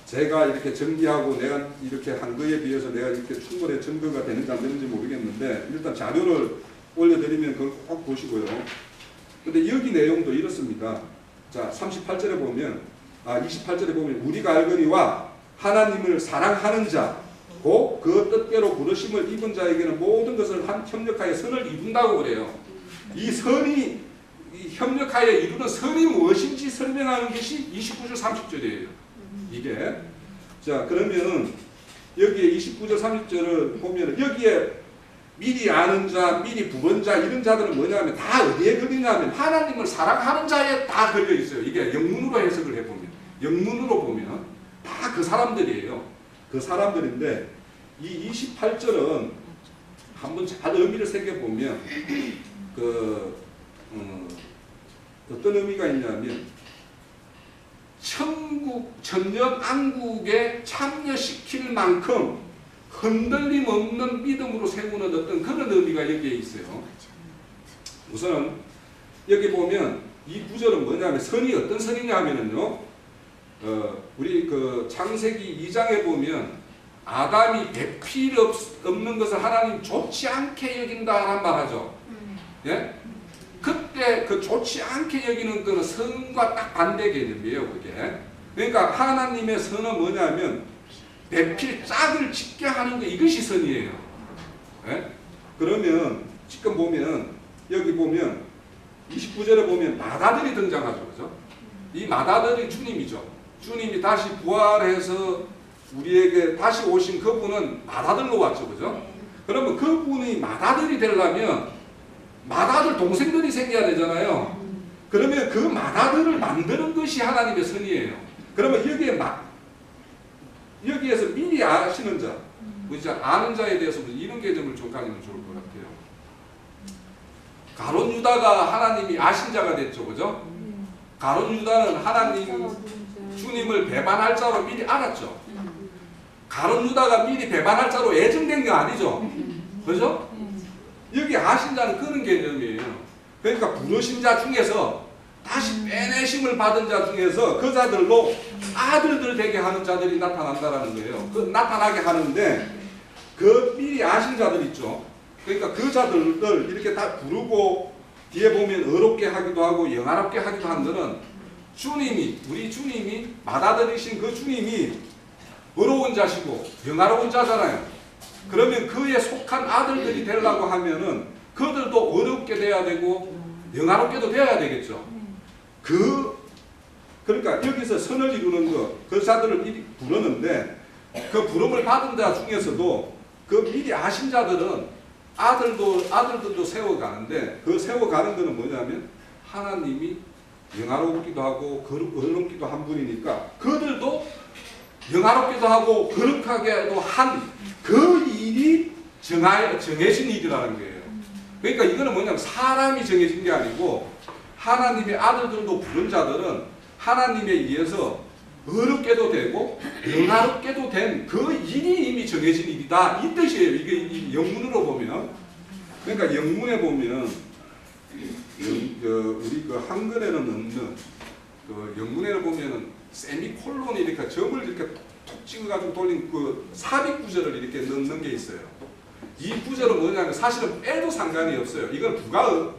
제가 이렇게 정리하고 내가 이렇게 한 거에 비해서 내가 이렇게 충분히 증거가 되는지 안 되는지 모르겠는데 일단 자료를 올려드리면 그걸 꼭 보시고요. 근데 여기 내용도 이렇습니다. 자, 38절에 보면 28절에 보면 우리가 알거니와 하나님을 사랑하는 자 곧 그 뜻대로 부르심을 입은 자에게는 모든 것을 협력하여 선을 이룬다고 그래요. 이 선이 협력하여 이루는 선이 무엇인지 설명하는 것이 29절 30절이에요. 이게 자 그러면 여기에 29절 30절을 보면 여기에 미리 아는 자, 미리 부른 자 이런 자들은 뭐냐면 다 어디에 걸리냐면 하나님을 사랑하는 자에 다 걸려 있어요. 이게 영문으로 해석을 해보면 영문으로 보면 다 그 사람들이에요. 그 사람들인데 이 28절은 한번 잘 의미를 새겨보면 어떤 의미가 있냐면 천년 안국에 참여시킬 만큼 흔들림 없는 믿음으로 세우는 어떤 그런 의미가 여기에 있어요. 우선 여기 보면 이 구절은 뭐냐면 선이 어떤 선이냐 하면은요 우리 그 창세기 2장에 보면 아담이 배필 없는 것을 하나님 좋지 않게 여긴다라는 말 하죠. 예? 그때 그 좋지 않게 여기는 거는 선과 딱 반대 개념이에요. 그게. 그러니까 하나님의 선은 뭐냐면 배필 짝을 짓게 하는 거 이것이 선이에요. 예? 그러면 지금 보면 여기 보면 29절에 보면 마다들이 등장하죠. 그죠? 이 마다들이 주님이죠. 주님이 다시 부활해서 우리에게 다시 오신 그분은 마다들로 왔죠. 그죠? 그러면 그분이 마다들이 되려면 마다들 동생들이 생겨야 되잖아요. 그러면 그 마다들을 만드는 것이 하나님의 선이에요. 그러면 여기에서 미리 아시는 자, 아는 자에 대해서 이런 개념을 좀 가지면 좋을 것 같아요. 가룟 유다가 하나님이 아신 자가 됐죠. 그죠? 가룟 유다는 하나님 주님을 배반할 자로 미리 알았죠. 가룟 유다가 미리 배반할 자로 예정된 게 아니죠. 그죠? 여기 아신 자는 그런 개념이에요. 그러니까 부르신 자 중에서 다시 빼내심을 받은 자 중에서 그 자들로 아들들 되게 하는 자들이 나타난다라는 거예요. 나타나게 하는데 그 미리 아신 자들 있죠. 그러니까 그 자들을 이렇게 다 부르고 뒤에 보면 어렵게 하기도 하고 영화롭게 하기도 한 거는 우리 주님이 맏아들이신 그 주님이 어려운 자시고 영화로운 자잖아요. 그러면 그에 속한 아들들이 되려고 하면은 그들도 어렵게 돼야 되고 영화롭게도 돼야 되겠죠. 그러니까 여기서 선을 이루는 그 자들을 미리 부르는데 그 부름을 받은 자 중에서도 그 미리 아신 자들은 아들들도 세워가는데 그 세워가는 거는 뭐냐면 하나님이 영화롭기도 하고 어렵기도 한 분이니까 그들도 영화롭기도 하고 거룩하게도 한 그 일이 정해진 일이라는 거예요. 그러니까 이거는 뭐냐면 사람이 정해진 게 아니고 하나님의 아들들도 부른 자들은 하나님에 의해서 어렵게도 되고 영화롭게도 된 그 일이 이미 정해진 일이다. 이 뜻이에요. 이게 영문으로 보면. 그러니까 영문에 보면 우리 그 한글에는 없는 그 영문에는 보면은 세미콜론이 이렇게 점을 이렇게 톡 찍어가지고 돌린 그 삽입 구절을 이렇게 넣는 게 있어요. 이 구절은 뭐냐면 사실은 빼도 상관이 없어요. 이건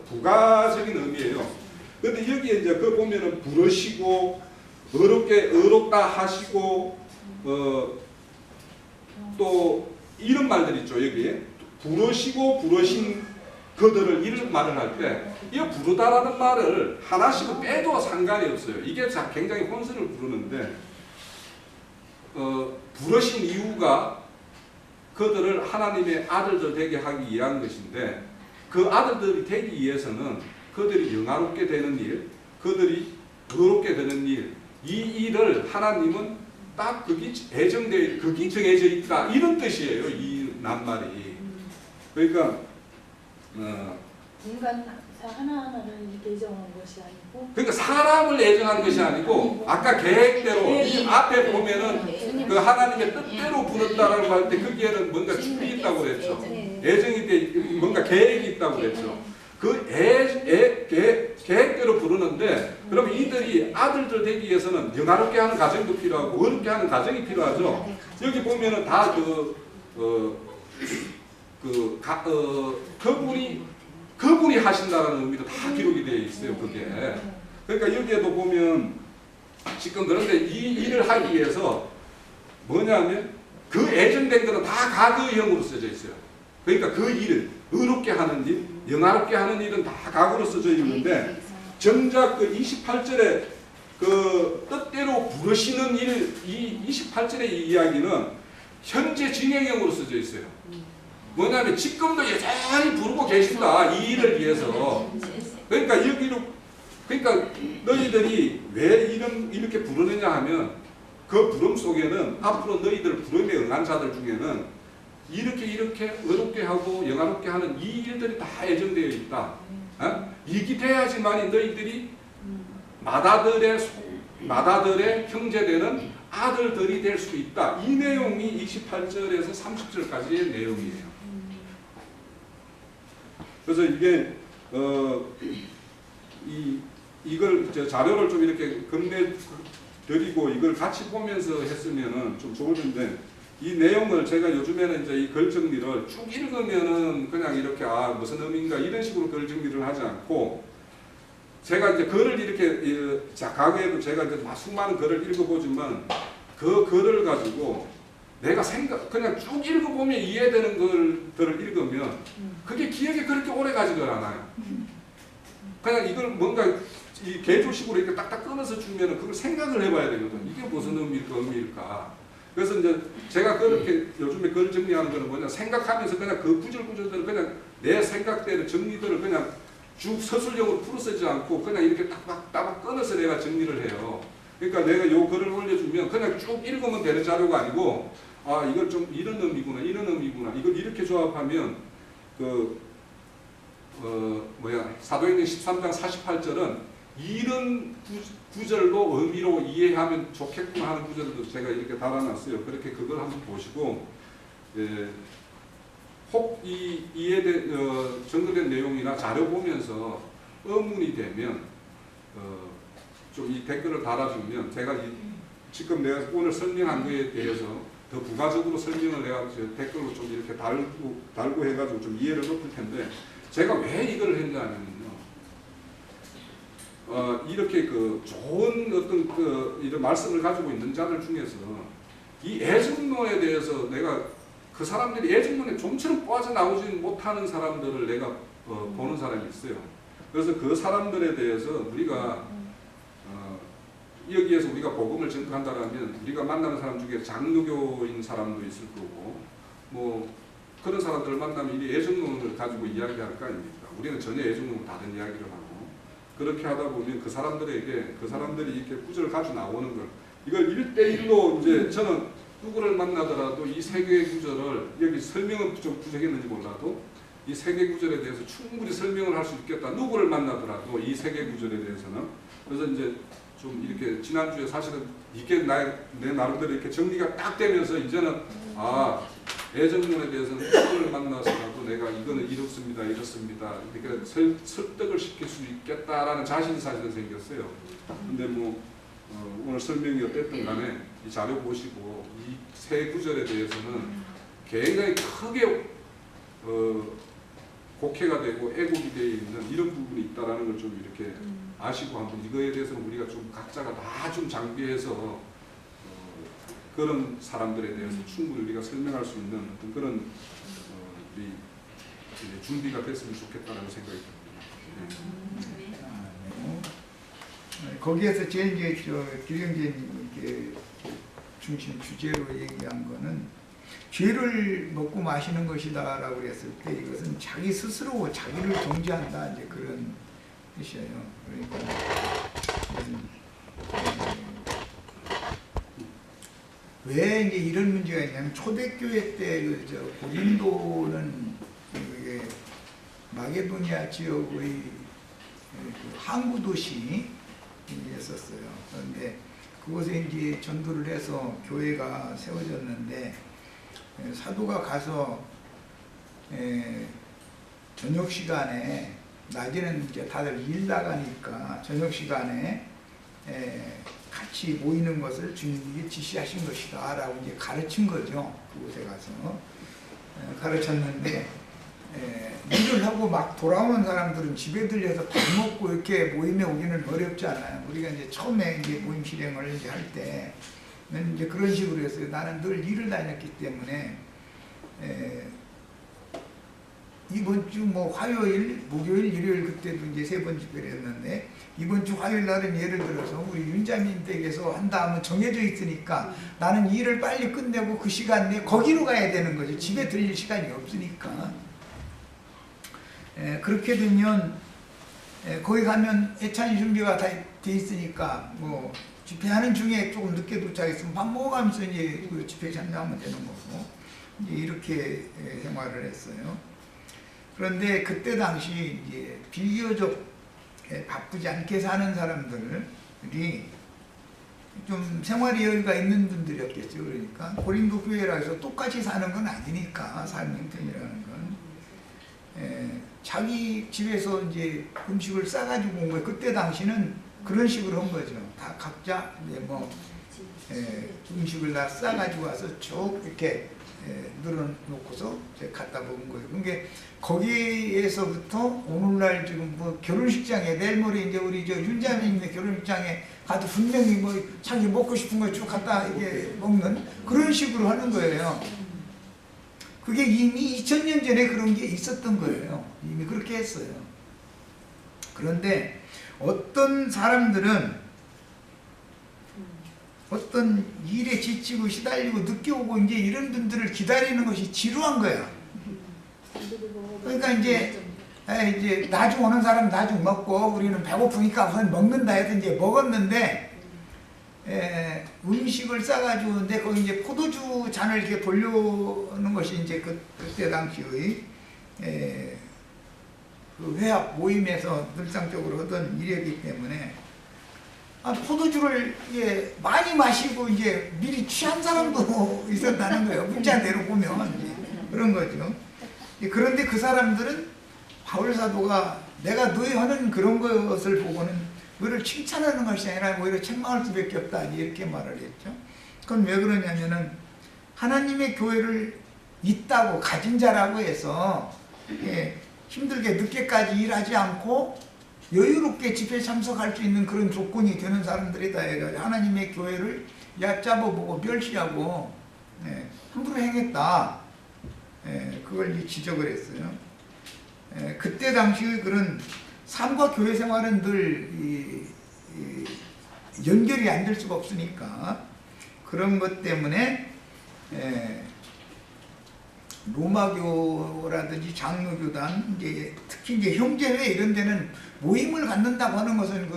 부가적인 의미예요. 근데 여기에 이제 그 보면은 부르시고 어렵다 하시고 또 이런 말들 있죠. 여기에 부르시고 부르신 그들을 이런 말을 할 때 이 부르다라는 말을 하나씩은 빼도 상관이 없어요. 이게 굉장히 혼선을 부르는데 부르신 이유가 그들을 하나님의 아들들 되게 하기 위한 것인데 그 아들들이 되기 위해서는 그들이 영화롭게 되는 일, 그들이 의롭게 되는 일, 이 일을 하나님은 딱 그게 정해져 있다 이런 뜻이에요. 이 낱말이. 그러니까 인간 하나하나를 이렇게 애정한 것이 아니고 그러니까 사람을 애정하는 것이 아니고 아까 계획대로 이 앞에 보면은 그 하나님의 뜻대로 부른다라고 할 때 거기에는 뭔가 축이 있다고 그랬죠. 애정이 돼 뭔가 계획이 있다고 그랬죠. 그 계획대로 부르는데 그러면 이들이 아들들 되기 위해서는 영화롭게 하는 과정도 필요하고 어렵게 하는 과정이 필요하죠. 여기 보면은 다 그분이 하신다는 의미로 다 기록이 되어 있어요. 그게. 그러니까 여기에도 보면 지금 그런데 이 일을 하기 위해서 뭐냐면 그 예정된 것은 다 과거형으로 써져 있어요. 그러니까 그 일을 의롭게 하는 일, 영화롭게 하는 일은 다 과거로 써져 있는데 정작 그 28절에 그 뜻대로 부르시는 일, 이 28절의 이 이야기는 현재 진행형으로 써져 있어요. 뭐냐면 지금도 여전히 부르고 계신다. 이 일을 위해서. 그러니까 여기로 그러니까 너희들이 왜 이렇게 부르느냐 하면 그 부름 속에는 앞으로 너희들 부름에 응한 자들 중에는 이렇게 어렵게 하고 영화롭게 하는 이 일들이 다 예정되어 있다. 이게 돼야지만 너희들이 마다들의 형제되는 아들들이 될 수 있다. 이 내용이 28절에서 30절까지의 내용이에요. 그래서 이게 이걸 자료를 좀 이렇게 건네드리고 이걸 같이 보면서 했으면은 좀 좋을 텐데 이 내용을 제가 요즘에는 이제 이 글 정리를 쭉 읽으면은 그냥 이렇게 무슨 의미인가 이런 식으로 글 정리를 하지 않고 제가 이제 글을 이렇게 과거에도 제가 이제 수많은 글을 읽어보지만 그 글을 가지고 내가 그냥 쭉 읽어보면 이해되는 글들을 읽으면 그게 기억에 그렇게 오래 가지가 않아요. 그냥 이걸 뭔가 이 개조식으로 이렇게 딱딱 끊어서 주면은 그걸 생각을 해봐야 되거든. 이게 무슨 의미일까. 그래서 이제 제가 그렇게 요즘에 글 정리하는 거는 뭐냐 생각하면서 그냥 그 구절구절들을 그냥 내 생각대로 정리들을 그냥 쭉 서술형으로 풀어 쓰지 않고 그냥 이렇게 딱딱 끊어서 내가 정리를 해요. 그러니까 내가 요 글을 올려주면 그냥 쭉 읽으면 되는 자료가 아니고 이걸 좀 이런 의미구나 이런 의미구나 이걸 이렇게 조합하면 사도행전 13장 48절은 이런 구절로 의미로 이해하면 좋겠구나 하는 구절도 제가 이렇게 달아놨어요. 그렇게 그걸 한번 보시고 혹 정리된 내용이나 자료 보면서 의문이 되면 좀 이 댓글을 달아주면 제가 지금 내가 오늘 설명한 거에 대해서 더 부가적으로 설명을 내가 댓글로 좀 이렇게 달고 해가지고 좀 이해를 높일 텐데 제가 왜 이걸 했냐면요. 이렇게 좋은 어떤 이런 말씀을 가지고 있는 자들 중에서 이 애증론에 대해서 내가 그 사람들이 애증론에 좀처럼 빠져나오지 못하는 사람들을 내가 보는 사람이 있어요. 그래서 그 사람들에 대해서 우리가 여기에서 우리가 복음을 전파한다면 우리가 만나는 사람 중에 장로교인 사람도 있을 거고 뭐 그런 사람들을 만나면 이 애증론을 가지고 이야기할 거 아닙니까? 우리는 전혀 애증론과 다른 이야기를 하고 그렇게 하다 보면 그 사람들이 이렇게 구절을 가지고 나오는 걸 이걸 1대1로 이제 저는 누구를 만나더라도 이 세 개의 구절을 여기 설명은 좀 부족했는지 몰라도 이 세 개의 구절에 대해서 충분히 설명을 할 수 있겠다. 누구를 만나더라도 이 세 개의 구절에 대해서는 그래서 이제 좀 이렇게 지난주에 사실은 이게 내 나름대로 이렇게 정리가 딱 되면서 이제는 애정론에 대해서는 누구를 만나서라도 내가 이거는 이렇습니다. 이렇게 설득을 시킬 수 있겠다라는 자신이 사실은 생겼어요. 근데 뭐 오늘 설명이 어땠든 간에 이 자료 보시고 이 세 구절에 대해서는 굉장히 크게 곡해가 되고 애국이 되어 있는 이런 부분이 있다라는 걸 좀 이렇게 아시고 한번 이거에 대해서는 우리가 좀 각자가 다 좀 장비해서 그런 사람들에 대해서 충분히 우리가 설명할 수 있는 어떤 그런 우리 준비가 됐으면 좋겠다는 생각이 듭니다. 거기에서 제일 이제 기령제님 중심 주제로 얘기한 거는 죄를 먹고 마시는 것이다라고 그랬을 때 이것은 자기 스스로 자기를 정죄한다 이제 그런 뜻이에요. 그러니까 왜 이제 이런 문제가 있냐면 초대교회 때 고린도는 마게도니아 지역의 항구 도시였었어요. 그런데 그곳에 이제 전도를 해서 교회가 세워졌는데 사도가 가서 저녁 시간에 낮에는 이제 다들 일 나가니까 저녁 시간에 같이 모이는 것을 주님이 지시하신 것이다 라고 이제 가르친 거죠. 그곳에 가서 가르쳤는데 일을 하고 막 돌아오는 사람들은 집에 들려서 밥 먹고 이렇게 모임에 오기는 어렵잖아요. 우리가 이제 처음에 이제 모임 실행을 이제 할 때는 이제 그런 식으로 했어요. 나는 늘 일을 다녔기 때문에 이번 주 뭐 화요일, 목요일, 일요일 그때도 이제 3번 집회를 했는데 이번 주 화요일 날은 예를 들어서 우리 윤자민 댁에서 한다 하면 정해져 있으니까 나는 일을 빨리 끝내고 그 시간 내에 거기로 가야 되는 거죠. 집에 들릴 시간이 없으니까. 그렇게 되면 거기 가면 애찬이 준비가 다 돼 있으니까 뭐 집회하는 중에 조금 늦게 도착했으면 밥 먹어가면서 이제 그 집회에 참여하면 되는 거고 이제 이렇게 생활을 했어요. 그런데 그때 당시 이제 비교적 바쁘지 않게 사는 사람들이 좀 생활의 여유가 있는 분들이었겠죠. 그러니까 고린도 교회라 해서 똑같이 사는 건 아니니까 삶의 형편이라는 건 자기 집에서 이제 음식을 싸가지고 온 거예요. 그때 당시는 그런 식으로 한 거죠. 다 각자 이제 뭐 음식을 다 싸가지고 와서 쭉 이렇게 늘어놓고서 갖다 먹은 거예요. 그러니까 거기에서부터 오늘날 지금 뭐 결혼식장에 내일 모레 이제 우리 저 윤자매님의 결혼식장에 가도 분명히 뭐 자기 먹고 싶은 거 쭉 갖다 이게 먹는 그런 식으로 하는 거예요. 그게 이미 2000년 전에 그런 게 있었던 거예요. 이미 그렇게 했어요. 그런데 어떤 사람들은 어떤 일에 지치고 시달리고 늦게 오고 이제 이런 분들을 기다리는 것이 지루한 거야. 그러니까 이제 나중 오는 사람 나중 먹고 우리는 배고프니까 우선 먹는다 해서 이제 먹었는데 음식을 싸가지고 근데 거기 이제 포도주 잔을 이렇게 돌려는 것이 이제 그때 당시의 그 회합 모임에서 늘상적으로 하던 일이기 때문에 포도주를 많이 마시고 이제 미리 취한 사람도 있었다는 거예요. 문자대로 보면 그런 거죠. 그런데 그 사람들은 바울 사도가 내가 너희 하는 그런 것을 보고는 너를 칭찬하는 것이 아니라 오히려 책망할 수밖에 없다 이렇게 말을 했죠. 그건 왜 그러냐면은 하나님의 교회를 있다고 가진 자라고 해서 힘들게 늦게까지 일하지 않고 여유롭게 집회에 참석할 수 있는 그런 조건이 되는 사람들이다 해가지고 하나님의 교회를 얕잡아보고 멸시하고 함부로 행했다. 그걸 지적을 했어요. 그때 당시의 그런 삶과 교회 생활은 늘 연결이 안 될 수가 없으니까 그런 것 때문에 로마교라든지 장로교단 특히 이제 형제회 이런 데는 모임을 갖는다고 하는 것은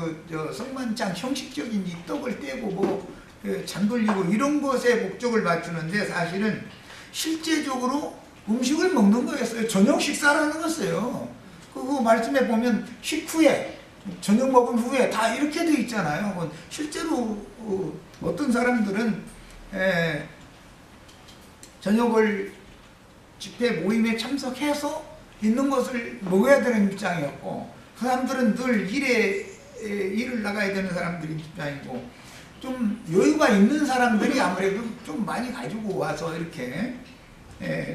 성만찬 형식적인 떡을 떼고 뭐 잔 돌리고 이런 것에 목적을 맞추는데 사실은 실제적으로 음식을 먹는 거였어요. 저녁 식사라는 거였어요. 그 말씀에 보면 식후에 저녁 먹은 후에 다 이렇게 돼 있잖아요. 실제로 어떤 사람들은 저녁을 집회 모임에 참석해서 있는 것을 먹어야 되는 입장이었고 그 사람들은 늘 일을 나가야 되는 사람들이 입장이고 좀 여유가 있는 사람들이 아무래도 좀 많이 가지고 와서 이렇게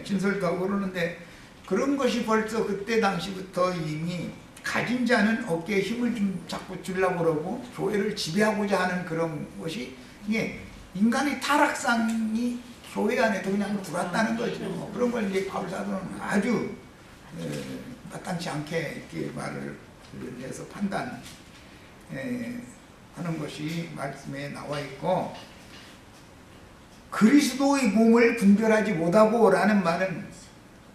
진설도 하고 그러는데 그런 것이 벌써 그때 당시부터 이미 가진 자는 어깨에 힘을 좀 자꾸 주려고 그러고 교회를 지배하고자 하는 그런 것이 이게 인간의 타락상이 교회 안에도 그냥 들어왔다는 거죠. 그런 걸 이제 바울 사도는 아주 마땅치 않게 이렇게 말을 해서 판단하는 것이 말씀에 나와 있고, 그리스도의 몸을 분별하지 못하고 라는 말은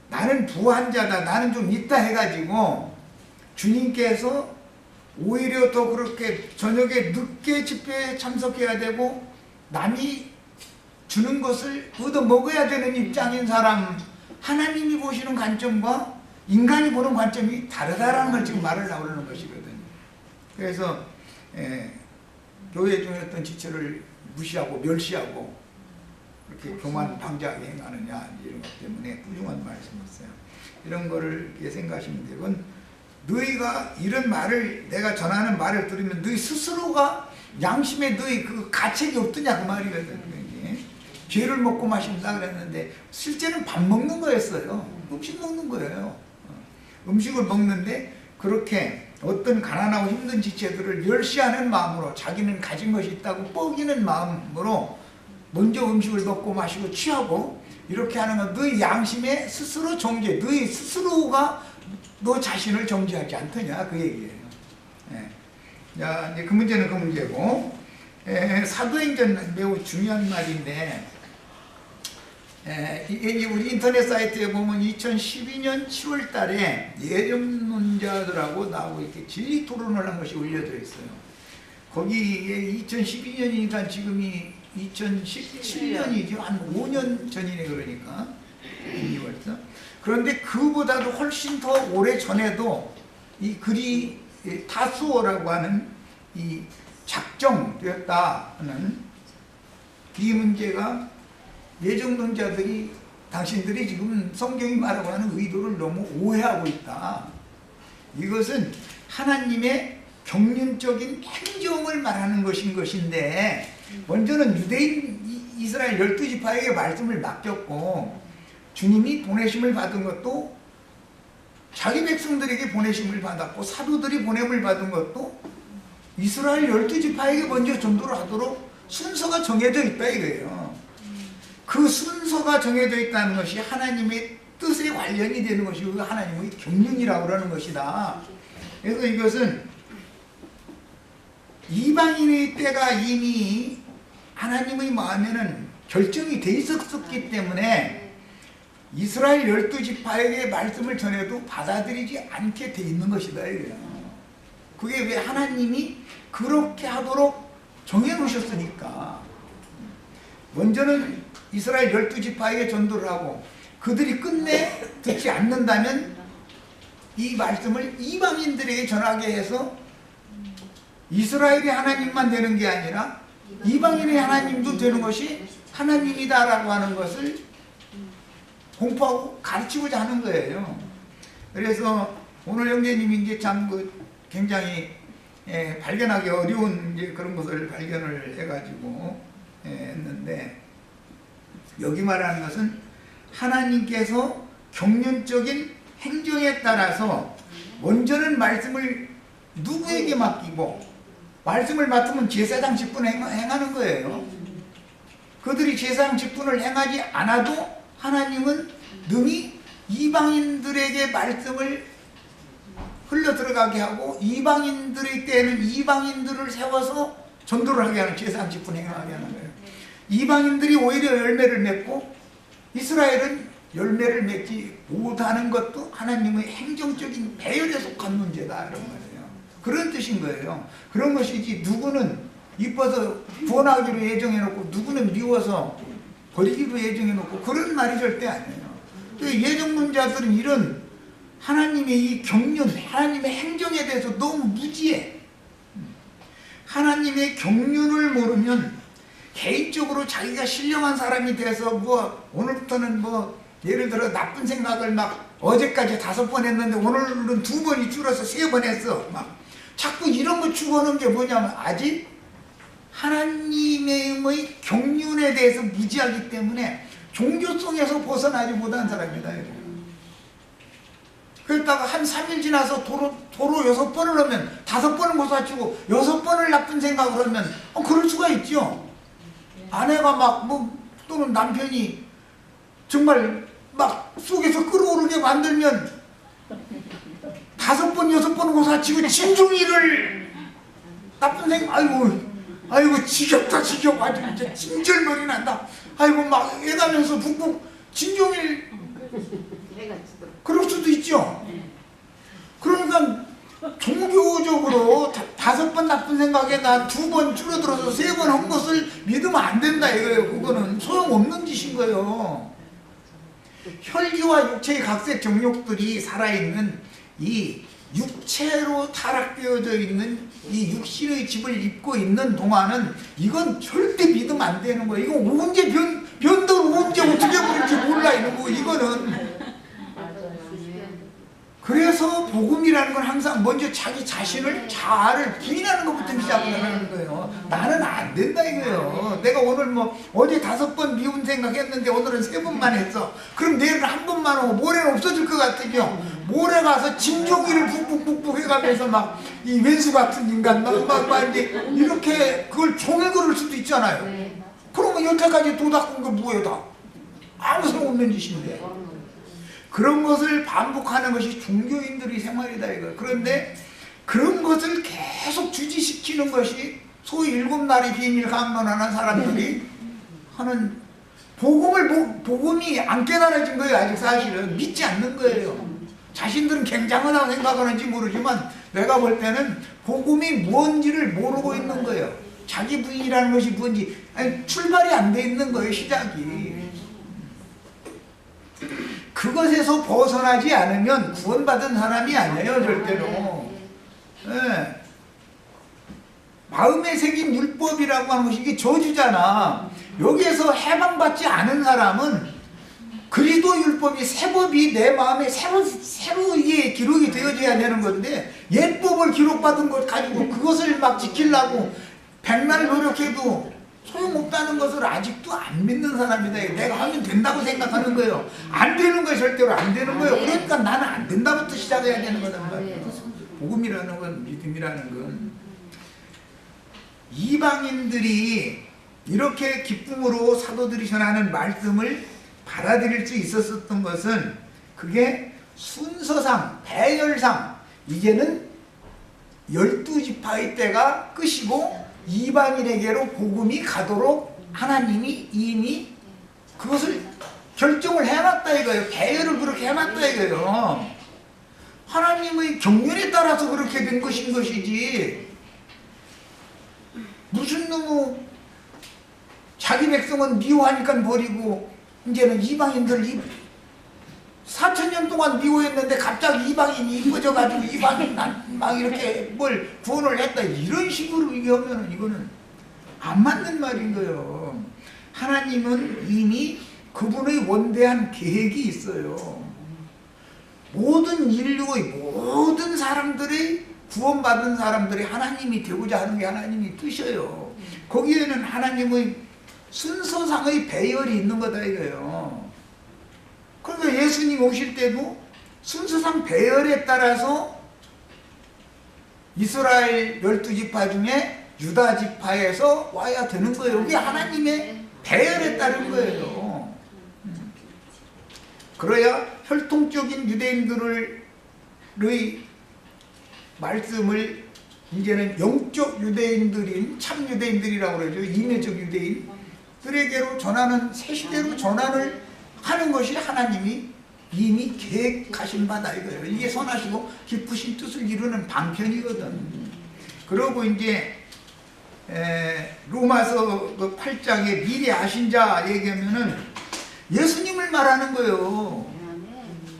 나는 부한 자다, 나는 좀 있다 해가지고 주님께서 오히려 더 그렇게 저녁에 늦게 집회에 참석해야 되고 남이 주는 것을 얻어 먹어야 되는 입장인 사람, 하나님이 보시는 관점과 인간이 보는 관점이 다르다라는 걸 지금 말을 나오는 것이거든요. 그래서 교회 중에 어떤 지체를 무시하고 멸시하고 그렇게 교만 방자하게 행하느냐 이런 것 때문에 훌륭한 말씀이었어요. 이런 거를 생각하시면 되고, 너희가 이런 말을 내가 전하는 말을 들으면 너희 스스로가 양심에 너희 그 가책이 없더냐 그 말이거든요. 죄를 먹고 마신다 그랬는데 실제는 밥 먹는 거였어요. 음식 먹는 거예요. 음식을 먹는데 그렇게 어떤 가난하고 힘든 지체들을 멸시하는 마음으로, 자기는 가진 것이 있다고 뻐기는 마음으로 먼저 음식을 먹고 마시고 취하고 이렇게 하는 건 너희 양심에 스스로 정죄, 너희 스스로가 너 자신을 정죄하지 않더냐 그 얘기예요. 자, 이제 그 문제는 그 문제고, 사도행전 매우 중요한 말인데, 우리 인터넷 사이트에 보면 2012년 7월 달에 예정론자들하고 나하고 이렇게 진리 토론을 한 것이 올려져 있어요. 거기에 2012년이니까 지금이 2017년이죠. 한 5년 전이네, 그러니까. 이미 벌써. 그런데 그보다도 훨씬 더 오래 전에도 이 글이 타수어라고 하는 이 작정되었다는 이 문제가 예정론자들이 당신들이 지금 성경이 말하고 하는 의도를 너무 오해하고 있다. 이것은 하나님의 경륜적인 행정을 말하는 것인 것인데, 먼저는 유대인 이스라엘 12지파에게 말씀을 맡겼고 주님이 보내심을 받은 것도 자기 백성들에게 보내심을 받았고, 사도들이 보냄을 받은 것도 이스라엘 12지파에게 먼저 전도를 하도록 순서가 정해져 있다 이거예요. 그 순서가 정해져 있다는 것이 하나님의 뜻에 관련이 되는 것이고 하나님의 경륜이라고 그러는 것이다. 그래서 이것은 이방인의 때가 이미 하나님의 마음에는 결정이 돼 있었기 때문에 이스라엘 12지파에게 말씀을 전해도 받아들이지 않게 돼 있는 것이다 이거예요. 그게 왜 하나님이 그렇게 하도록 정해놓으셨으니까. 먼저는 이스라엘 12지파에게 전도를 하고 그들이 끝내 듣지 않는다면 이 말씀을 이방인들에게 전하게 해서 이스라엘의 하나님만 되는 게 아니라 이방인의 하나님도 되는 것이 하나님이다라고 하는 것을 공포하고 가르치고자 하는 거예요. 그래서 오늘 형제님이 이제 참 굉장히 발견하기 어려운 이제 그런 것을 발견을 해가지고 했는데, 여기 말하는 것은 하나님께서 경륜적인 행정에 따라서 먼저는 말씀을 누구에게 맡기고, 말씀을 맡으면 제사장 직분을 행하는 거예요. 그들이 제사장 직분을 행하지 않아도 하나님은 능히 이방인들에게 말씀을 흘러 들어가게 하고 이방인들의 때에는 이방인들을 세워서 전도를 하게 하는, 제사장 직분을 행하게 하는 거예요. 이방인들이 오히려 열매를 맺고 이스라엘은 열매를 맺지 못하는 것도 하나님의 행정적인 배열에 속한 문제다 이런 말이에요. 그런 뜻인 거예요. 그런 것이지 누구는 이뻐서 구원하기로 예정해놓고 누구는 미워서 버리기로 예정해놓고 그런 말이 절대 아니에요. 예정론자들은 이런 하나님의 이 경륜, 하나님의 행정에 대해서 너무 무지해. 하나님의 경륜을 모르면 개인적으로 자기가 신령한 사람이 돼서 오늘부터는 예를 들어 나쁜 생각을 막 어제까지 5번 했는데 오늘은 2번이 줄어서 3번 했어. 막 자꾸 이런 거 추구하는 게 뭐냐면 아직 하나님의 경륜에 대해서 무지하기 때문에 종교성에서 벗어나지 못한 사람이다. 그랬다가 한 3일 지나서 도로 6번을 하면 5번은 고사치고 6번을 나쁜 생각을 하면 그럴 수가 있죠. 아내가 막 또는 남편이 정말 막 속에서 끓어오르게 만들면 5번, 6번 고사치고 진종이를 나쁜 생각, 아이고 지겹다 지겨워 아주 이제 징절머리 난다. 아이고 막 애가면서 북북 진종일 그럴 수도 있죠. 그러니까 종교적으로 5번 나쁜 생각에 나 2번 줄어들어서 3번 한 것을 믿으면 안 된다 이거예요. 그거는 소용없는 짓인 거예요. 혈기와 육체의 각색 정욕들이 살아있는 이 육체로 타락되어져 있는 이 육신의 집을 입고 있는 동안은 이건 절대 믿으면 안 되는 거예요. 이거 언제 변덕을 언제 어떻게 부릴지 몰라 이런 거 이거는. 그래서 복음이라는 건 항상 먼저 자기 자신을 자아를 부인하는 것부터 시작을 하는 거예요. 나는 안 된다 이거예요. 내가 오늘 어제 5번 미운 생각했는데 오늘은 3번만 했어. 그럼 내일은 1번만 하고 모레는 없어질 것 같으죠. 모레 가서 진종이를 푹푹푹푹 해가면서 막 이 왼수 같은 인간 막 이제 이렇게 그걸 종일 걸을 수도 있잖아요. 그러면 여태까지 도닦은 거 뭐예요 다? 아무 소용없는 짓인데. 그런 것을 반복하는 것이 종교인들의 생활이다 이거. 그런데 그런 것을 계속 주지시키는 것이 소위 7날의 비밀 강론하는 사람들이 하는 복음이 안 깨달아진 거예요. 아직 사실은 믿지 않는 거예요. 자신들은 굉장하다고 생각하는지 모르지만 내가 볼 때는 복음이 무언지를 모르고 있는 거예요. 자기 부인이라는 것이 뭔지 출발이 안 돼 있는 거예요. 시작이. 그것에서 벗어나지 않으면 구원받은 사람이 아니에요. 절대로. 네. 마음에 새긴 율법이라고 하는 것이 이게 저주잖아. 여기에서 해방받지 않은 사람은 그리스도 율법이 새법이 내 마음에 새로 이게 기록이 되어져야 되는 건데 옛법을 기록받은 것 가지고 그것을 막 지키려고 백날 노력해도 소용없다는 것을 아직도 안 믿는 사람이다. 내가 하면 된다고 생각하는 거예요. 안 되는 거예요. 절대로 안 되는 거예요. 그러니까 나는 안 된다부터 시작해야 되는 거단 말이에요. 복음이라는 건, 믿음이라는 건 이방인들이 이렇게 기쁨으로 사도들이 전하는 말씀을 받아들일 수 있었던 것은 그게 순서상, 배열상 이제는 12지파의 때가 끝이고 이방인에게로 복음이 가도록 하나님이 이미 그것을 결정을 해놨다 이거예요. 배열을 그렇게 해놨다 이거예요. 하나님의 경륜에 따라서 그렇게 된 것인 것이지 무슨 놈의 자기 백성은 미워하니까 버리고 이제는 이방인들 4,000년 동안 미워했는데 갑자기 이방인이 이뻐져가지고 이방인 막 이렇게 뭘 구원을 했다 이런 식으로 얘기하면 이거는 안 맞는 말인 거예요. 하나님은 이미 그분의 원대한 계획이 있어요. 모든 인류의 모든 사람들이 구원받은 사람들이 하나님이 되고자 하는 게 하나님의 뜻이에요. 거기에는 하나님의 순서상의 배열이 있는 거다 이거예요. 그러니까 예수님 오실 때도 순서상 배열에 따라서 이스라엘 12지파 중에 유다 지파에서 와야 되는 거예요. 이게 하나님의 배열에 따른 거예요. 그래야 혈통적인 유대인들의 말씀을 이제는 영적 유대인들인 참 유대인들이라고 그러죠. 이면적 유대인들에게로 전하는 새시대로 전환을 하는 것이 하나님이 이미 계획하신 바다 이거예요. 이게 선하시고 기쁘신 뜻을 이루는 방편이거든. 그러고 이제 로마서 8장에 미리 아신 자 얘기하면은 예수님을 말하는 거예요.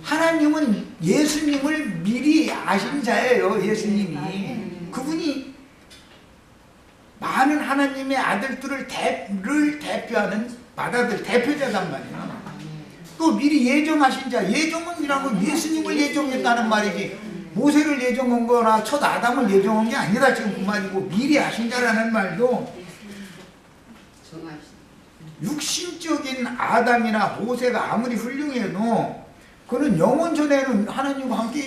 하나님은 예수님을 미리 아신 자예요. 예수님이 그분이 많은 하나님의 아들들을 대표하는 바다들 대표자단 말이야. 또 미리 예정하신 자, 예정은이란 건 예수님을 예정했다는 말이지 모세를 예정한 거나 첫 아담을 예정한 게 아니다 지금 그 말이고, 미리 아신 자라는 말도 육신적인 아담이나 모세가 아무리 훌륭해도 그는 영원 전에는 하나님과 함께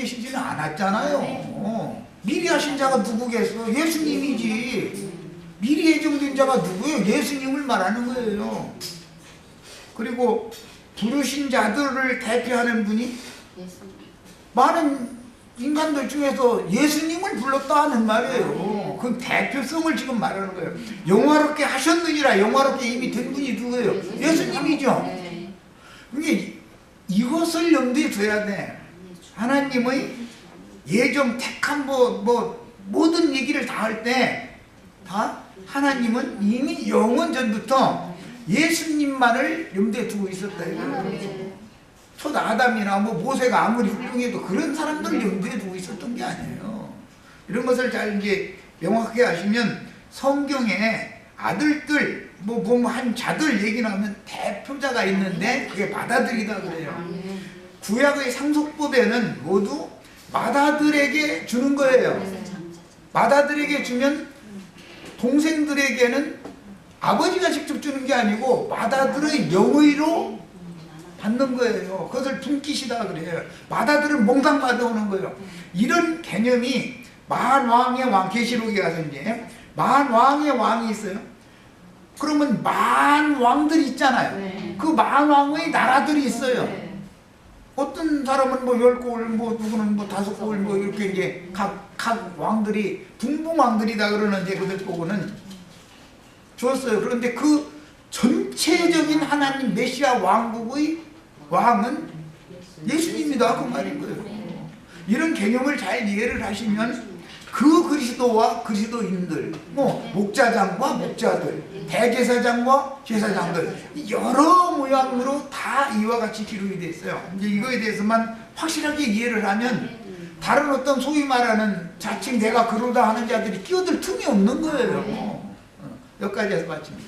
않았잖아요. 미리 하신 자가 누구겠어? 예수님이지. 미리 예정된 자가 누구예요? 예수님을 말하는 거예요. 그리고 부르신 자들을 대표하는 분이 많은 인간들 중에서 예수님을 불렀다 하는 말이에요. 그 대표성을 지금 말하는 거예요. 영화롭게 하셨느니라. 영화롭게 이미 된 분이 누구예요? 예수님이죠. 그게 이것을 염두에 둬야 돼. 하나님의 예정 택한 모든 얘기를 다 할 때 다 하나님은 이미 영원 전부터 예수님만을 염두에 두고 있었다 이거예요. 첫 아담이나 모세가 아무리 훌륭해도 그런 사람들을 염두에 두고 있었던 게 아니에요. 이런 것을 잘 이제 명확하게 아시면 성경에 아들들 한 자들 얘기 나오면 대표자가 있는데 그게 맏아들이다 그래요. 구약의 상속법에는 모두 맏아들에게 주는 거예요. 맏아들에게 주면 동생들에게는 아버지가 직접 주는 게 아니고 맏아들의 명의로 받는 거예요. 그것을 분깃이다 그래요. 맏아들은 몽상 받아오는 거예요. 이런 개념이 만왕의 왕, 계시록에 가서 이제 만왕의 왕이 있어요. 그러면 만왕들이 있잖아요. 그 만왕의 나라들이 있어요. 어떤 사람은 10골, 누구는 5골, 이렇게 이제 각 왕들이 분봉왕들이다 그러는데 그들 보고는 줬어요. 그런데 그 전체적인 하나님 메시아 왕국의 왕은 예수님이다 그 말인 거예요. 이런 개념을 잘 이해를 하시면 그 그리스도와 그리스도인들, 목자장과 목자들, 대제사장과 제사장들 여러 모양으로 다 이와 같이 기록이 되어 있어요. 이제 이거에 대해서만 확실하게 이해를 하면 다른 어떤 소위 말하는 자칭 내가 그러다 하는 자들이 끼어들 틈이 없는 거예요. 여기까지 해서 마칩니다.